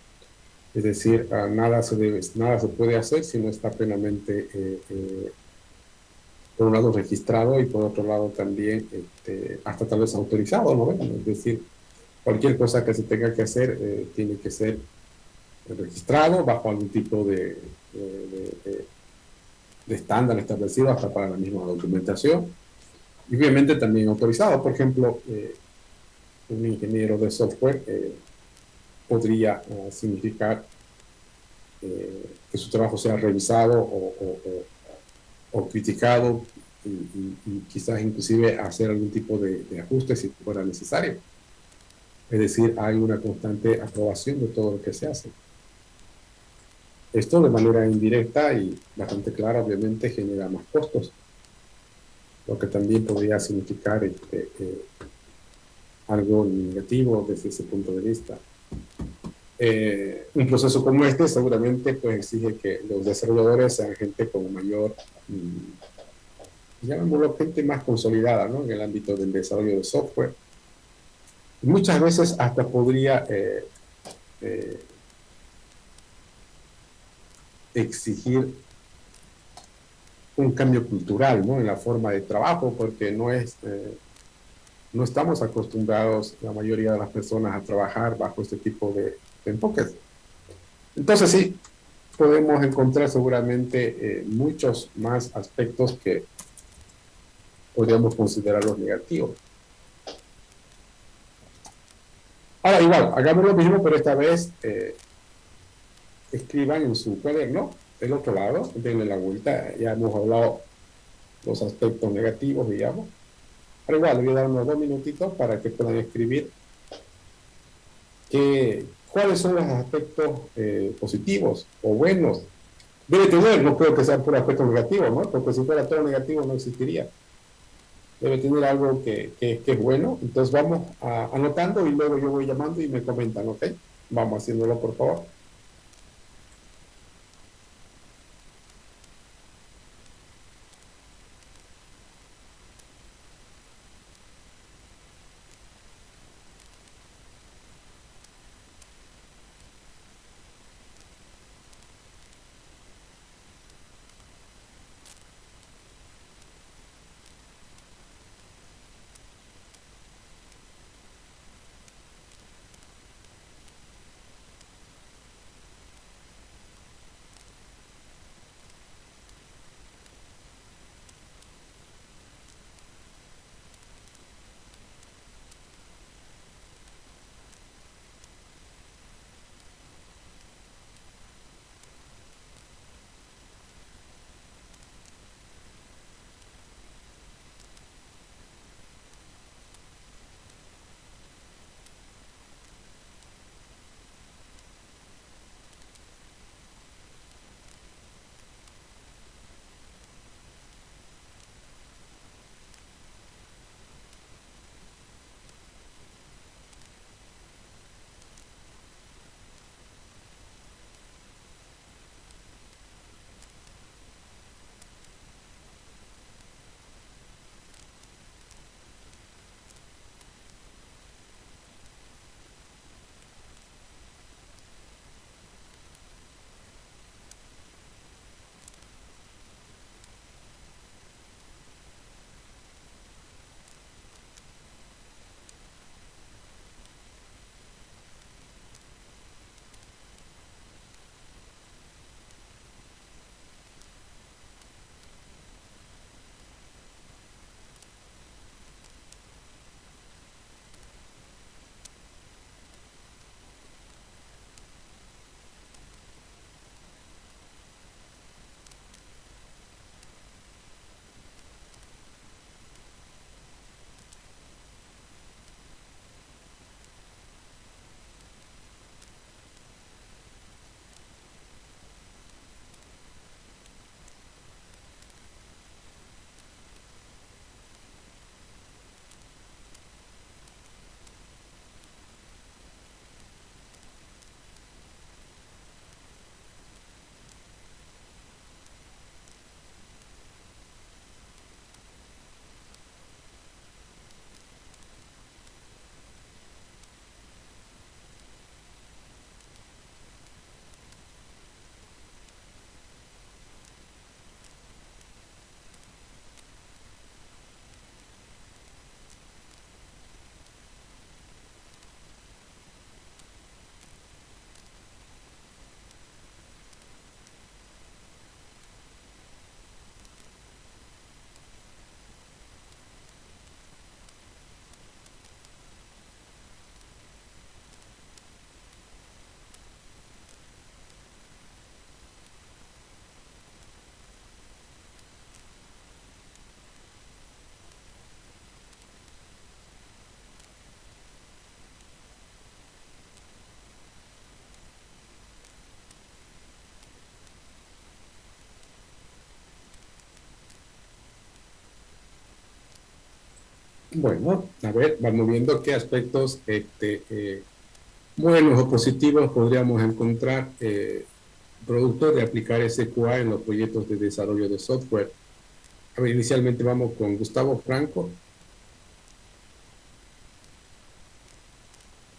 es decir, nada se puede hacer si no está plenamente, por un lado, registrado y por otro lado también hasta tal vez autorizado, ¿no? Es decir, cualquier cosa que se tenga que hacer tiene que ser registrado bajo algún tipo de estándar establecido hasta para la misma documentación y obviamente también autorizado. Por ejemplo, un ingeniero de software podría significar que su trabajo sea revisado o criticado y quizás inclusive hacer algún tipo de ajuste si fuera necesario. Es decir, hay una constante aprobación de todo lo que se hace. Esto de manera indirecta y bastante clara, obviamente, genera más costos, lo que también podría significar algo negativo desde ese punto de vista. Un proceso como este seguramente pues, exige que los desarrolladores sean gente con mayor, llamémoslo gente más consolidada, ¿no? En el ámbito del desarrollo de software. Y muchas veces hasta podría exigir un cambio cultural, ¿no? En la forma de trabajo, porque no estamos acostumbrados, la mayoría de las personas, a trabajar bajo este tipo de enfoques. Entonces sí, podemos encontrar seguramente muchos más aspectos que podríamos considerarlos negativos. Ahora igual, hagamos lo mismo, pero esta vez escriban en su cuaderno del otro lado, denle la vuelta, ya hemos hablado los aspectos negativos, digamos. Pero igual, le voy a dar unos 2 minutitos para que puedan escribir cuáles son los aspectos positivos o buenos. Debe tener, no creo que sea por aspectos negativos, ¿no? Porque si fuera todo negativo no existiría. Debe tener algo que es bueno. Entonces vamos anotando y luego yo voy llamando y me comentan, ¿ok? Vamos haciéndolo, por favor. Bueno, a ver, vamos viendo qué aspectos buenos o positivos podríamos encontrar producto de aplicar SQA en los proyectos de desarrollo de software. A ver, inicialmente vamos con Gustavo Franco.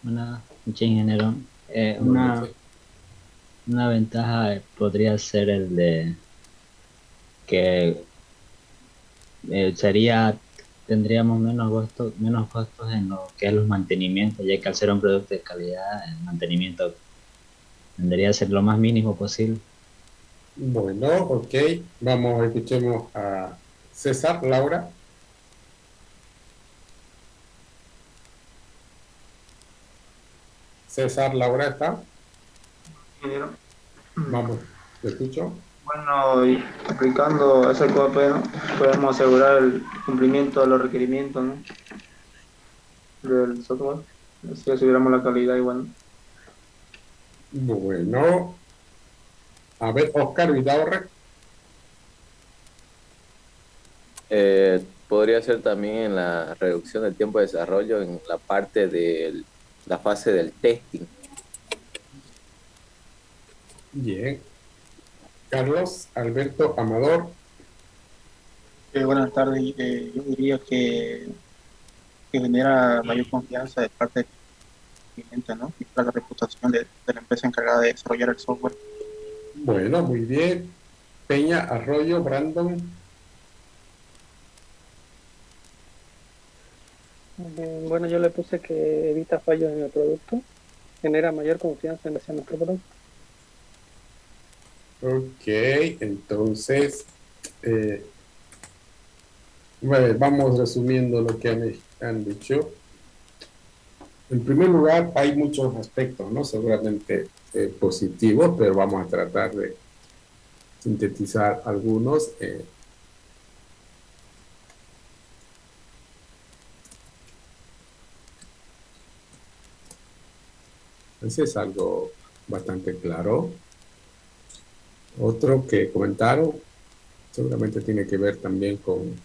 Una, ingeniero. Una ventaja podría ser el de que tendríamos menos costos en lo que es los mantenimientos, ya que al ser un producto de calidad, el mantenimiento tendría que ser lo más mínimo posible. Bueno, ok. Vamos, escuchemos a César, Laura. César, Laura, ¿está? Ingeniero. Vamos, ¿te escucho? Bueno, y aplicando ese SQAP, ¿no? Podemos asegurar el cumplimiento de los requerimientos, ¿no? Del software. Así aseguramos la calidad igual. Bueno, a ver, Oscar Vidaurre. Podría ser también en la reducción del tiempo de desarrollo en la parte de la fase del testing. Bien. Carlos Alberto Amador. Buenas tardes. Yo diría que genera mayor confianza de parte del cliente, ¿no? Y para la reputación de la empresa encargada de desarrollar el software. Bueno, muy bien. Peña Arroyo, Brandon. Bueno, yo le puse que evita fallos en el producto, genera mayor confianza en nuestro producto. Ok, entonces bueno, vamos resumiendo lo que han dicho. En primer lugar, hay muchos aspectos, ¿no? Seguramente positivos, pero vamos a tratar de sintetizar algunos. Entonces es algo bastante claro. Otro que comentaron, seguramente tiene que ver también con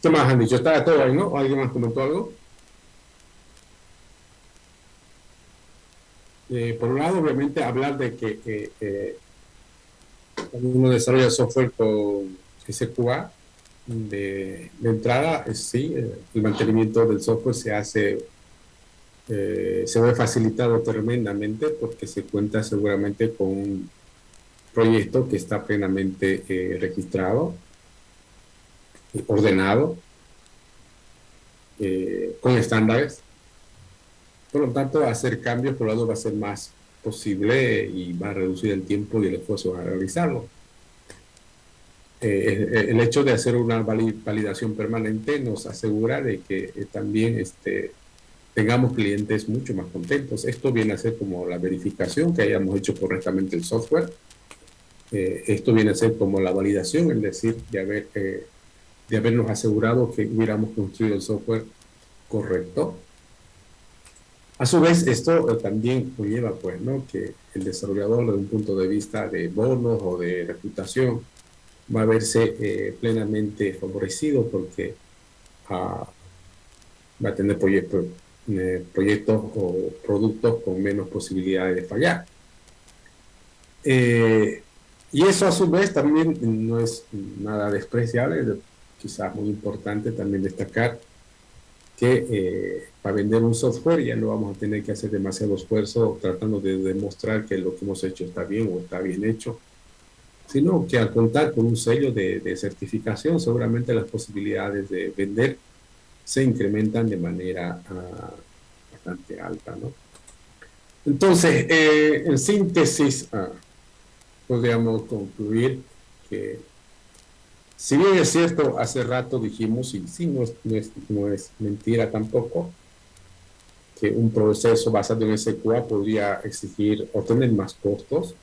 ¿qué más han dicho? Está todo ahí, ¿no? ¿Alguien más comentó algo? Por un lado, obviamente, hablar de que cuando uno desarrolla software con SQA, de entrada, sí, el mantenimiento del software se ve facilitado tremendamente porque se cuenta seguramente con un proyecto que está plenamente registrado, ordenado, con estándares. Por lo tanto, hacer cambios por un lado va a ser más posible y va a reducir el tiempo y el esfuerzo a realizarlo. El hecho de hacer una validación permanente nos asegura de que también tengamos clientes mucho más contentos. Esto viene a ser como la verificación, que hayamos hecho correctamente el software. Esto viene a ser como la validación, es decir, de habernos asegurado que hubiéramos construido el software correcto. A su vez, esto también conlleva, pues, ¿no?, que el desarrollador, desde un punto de vista de bonos o de reputación, va a verse plenamente favorecido porque va a tener proyectos o productos con menos posibilidades de fallar. Y eso a su vez también no es nada despreciable, quizás muy importante también destacar que para vender un software ya no vamos a tener que hacer demasiado esfuerzo tratando de demostrar que lo que hemos hecho está bien o está bien hecho, sino que al contar con un sello de certificación, seguramente las posibilidades de vender se incrementan de manera bastante alta, ¿no? Entonces, en síntesis, podríamos concluir que, si bien es cierto, hace rato dijimos, y sí, no es mentira tampoco, que un proceso basado en SQA podría exigir o tener más costos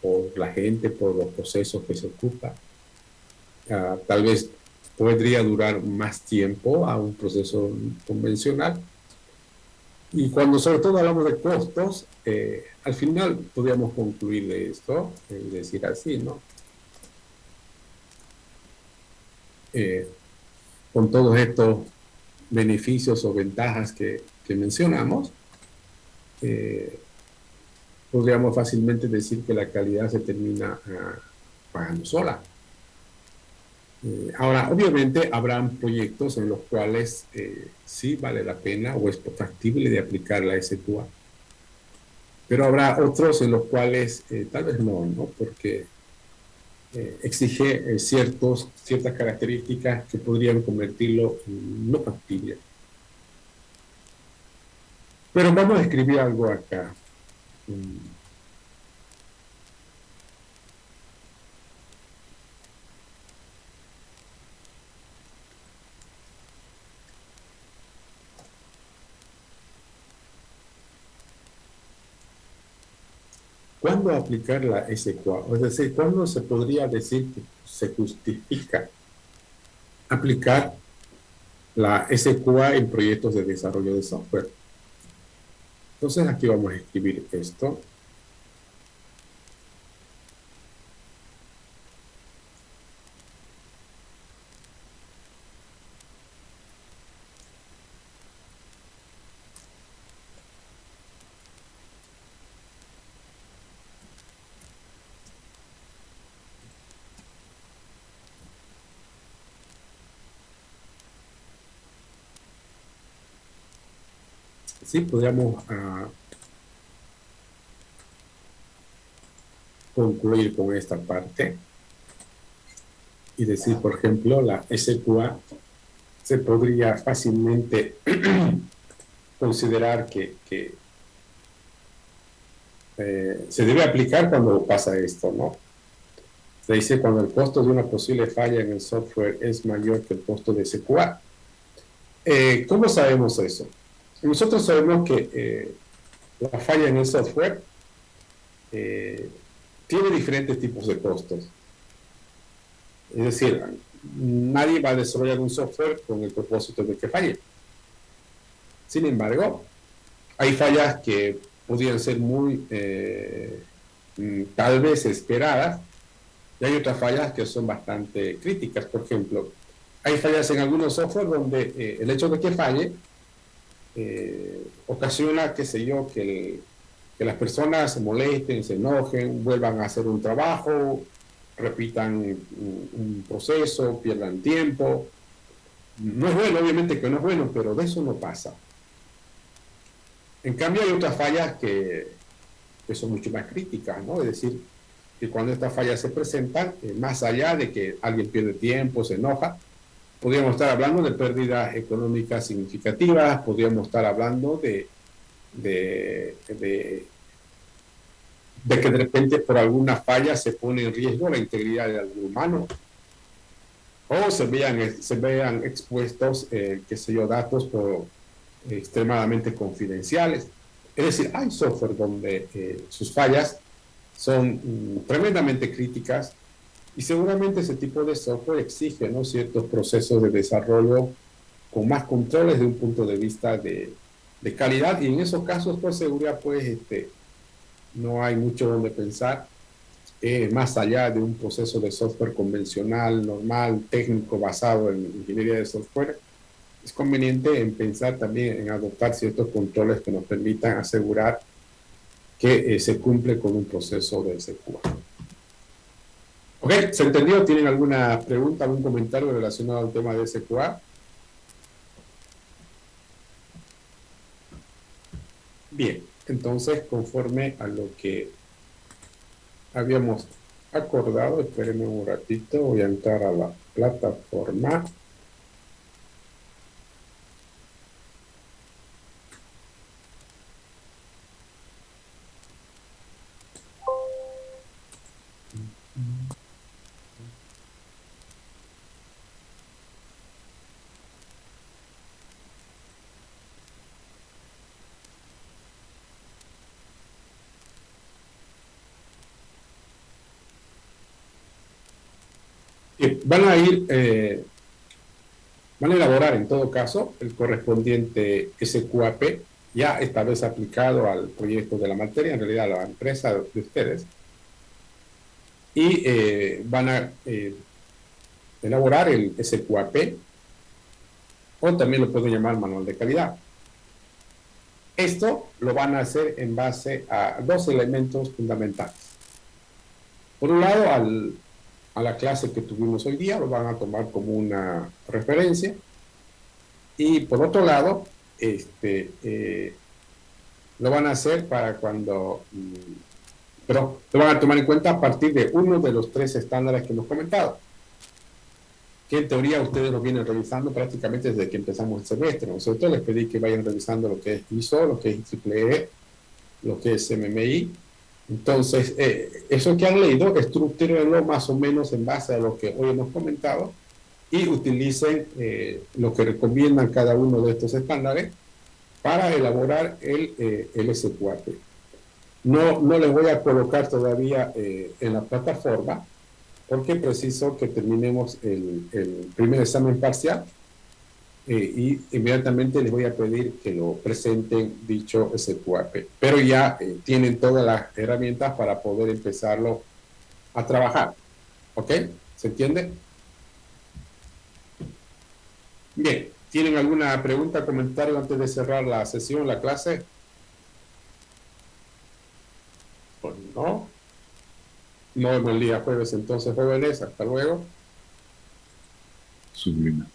por la gente, por los procesos que se ocupa. Tal vez podría durar más tiempo a un proceso convencional. Y cuando sobre todo hablamos de costos, al final podríamos concluir de esto y decir así, ¿no? Con todos estos beneficios o ventajas que mencionamos, podríamos fácilmente decir que la calidad se termina pagando sola. Ahora, obviamente, habrán proyectos en los cuales sí vale la pena o es factible de aplicar la SQA. Pero habrá otros en los cuales tal vez no, porque exige ciertas características que podrían convertirlo en no factible. Pero vamos a escribir algo acá. ¿Cuándo aplicar la SQA? Es decir, ¿cuándo se podría decir que se justifica aplicar la SQA en proyectos de desarrollo de software? Entonces aquí vamos a escribir esto. Sí, podríamos concluir con esta parte y decir, por ejemplo, la SQA se podría fácilmente considerar que se debe aplicar cuando pasa esto, ¿no? Se dice cuando el costo de una posible falla en el software es mayor que el costo de SQA. ¿Cómo sabemos eso? Nosotros sabemos que la falla en el software tiene diferentes tipos de costos. Es decir, nadie va a desarrollar un software con el propósito de que falle. Sin embargo, hay fallas que podrían ser muy, tal vez esperadas, y hay otras fallas que son bastante críticas. Por ejemplo, hay fallas en algunos software donde el hecho de que falle ocasiona, qué sé yo, que las personas se molesten, se enojen, vuelvan a hacer un trabajo, repitan un proceso, pierdan tiempo. No es bueno, obviamente que no es bueno, pero de eso no pasa. En cambio hay otras fallas que son mucho más críticas, ¿no? Es decir, que cuando estas fallas se presentan, más allá de que alguien pierde tiempo, se enoja, podríamos estar hablando de pérdidas económicas significativas, podríamos estar hablando de de que de repente por alguna falla se pone en riesgo la integridad de algún humano, o se vean expuestos, qué sé yo, datos extremadamente confidenciales. Es decir, hay software donde sus fallas son tremendamente críticas, y seguramente ese tipo de software exige, ¿no?, ciertos procesos de desarrollo con más controles de un punto de vista de calidad, y en esos casos, por seguridad, pues no hay mucho donde pensar, más allá de un proceso de software convencional, normal, técnico, basado en ingeniería de software. Es conveniente en pensar también en adoptar ciertos controles que nos permitan asegurar que se cumple con un proceso de SQA. Ok, ¿se entendió? ¿Tienen alguna pregunta, algún comentario relacionado al tema de SQA? Bien, entonces, conforme a lo que habíamos acordado, espérenme un ratito, voy a entrar a la plataforma. Van a elaborar en todo caso el correspondiente SQAP, ya esta vez aplicado al proyecto de la materia, en realidad a la empresa de ustedes, y van a elaborar el SQAP, o también lo pueden llamar manual de calidad. Esto lo van a hacer en base a dos elementos fundamentales. Por un lado, a la clase que tuvimos hoy día, lo van a tomar como una referencia, y por otro lado, lo van a hacer para cuando, pero lo van a tomar en cuenta a partir de uno de los tres estándares que hemos comentado, que en teoría ustedes lo vienen revisando prácticamente desde que empezamos el semestre. Nosotros les pedí que vayan revisando lo que es ISO, lo que es IEEE, lo que es MMI. Entonces, eso que han leído, estructúrenlo más o menos en base a lo que hoy hemos comentado, y utilicen lo que recomiendan cada uno de estos estándares para elaborar el SQAP. No les voy a colocar todavía en la plataforma, porque preciso que terminemos el primer examen parcial, y inmediatamente les voy a pedir que lo presenten dicho SQAP. Pero ya tienen todas las herramientas para poder empezarlo a trabajar. ¿Ok? ¿Se entiende? Bien. ¿Tienen alguna pregunta, comentario antes de cerrar la sesión, la clase? Pues no. Nos vemos el día jueves entonces, jóvenes. Hasta luego. Sublime.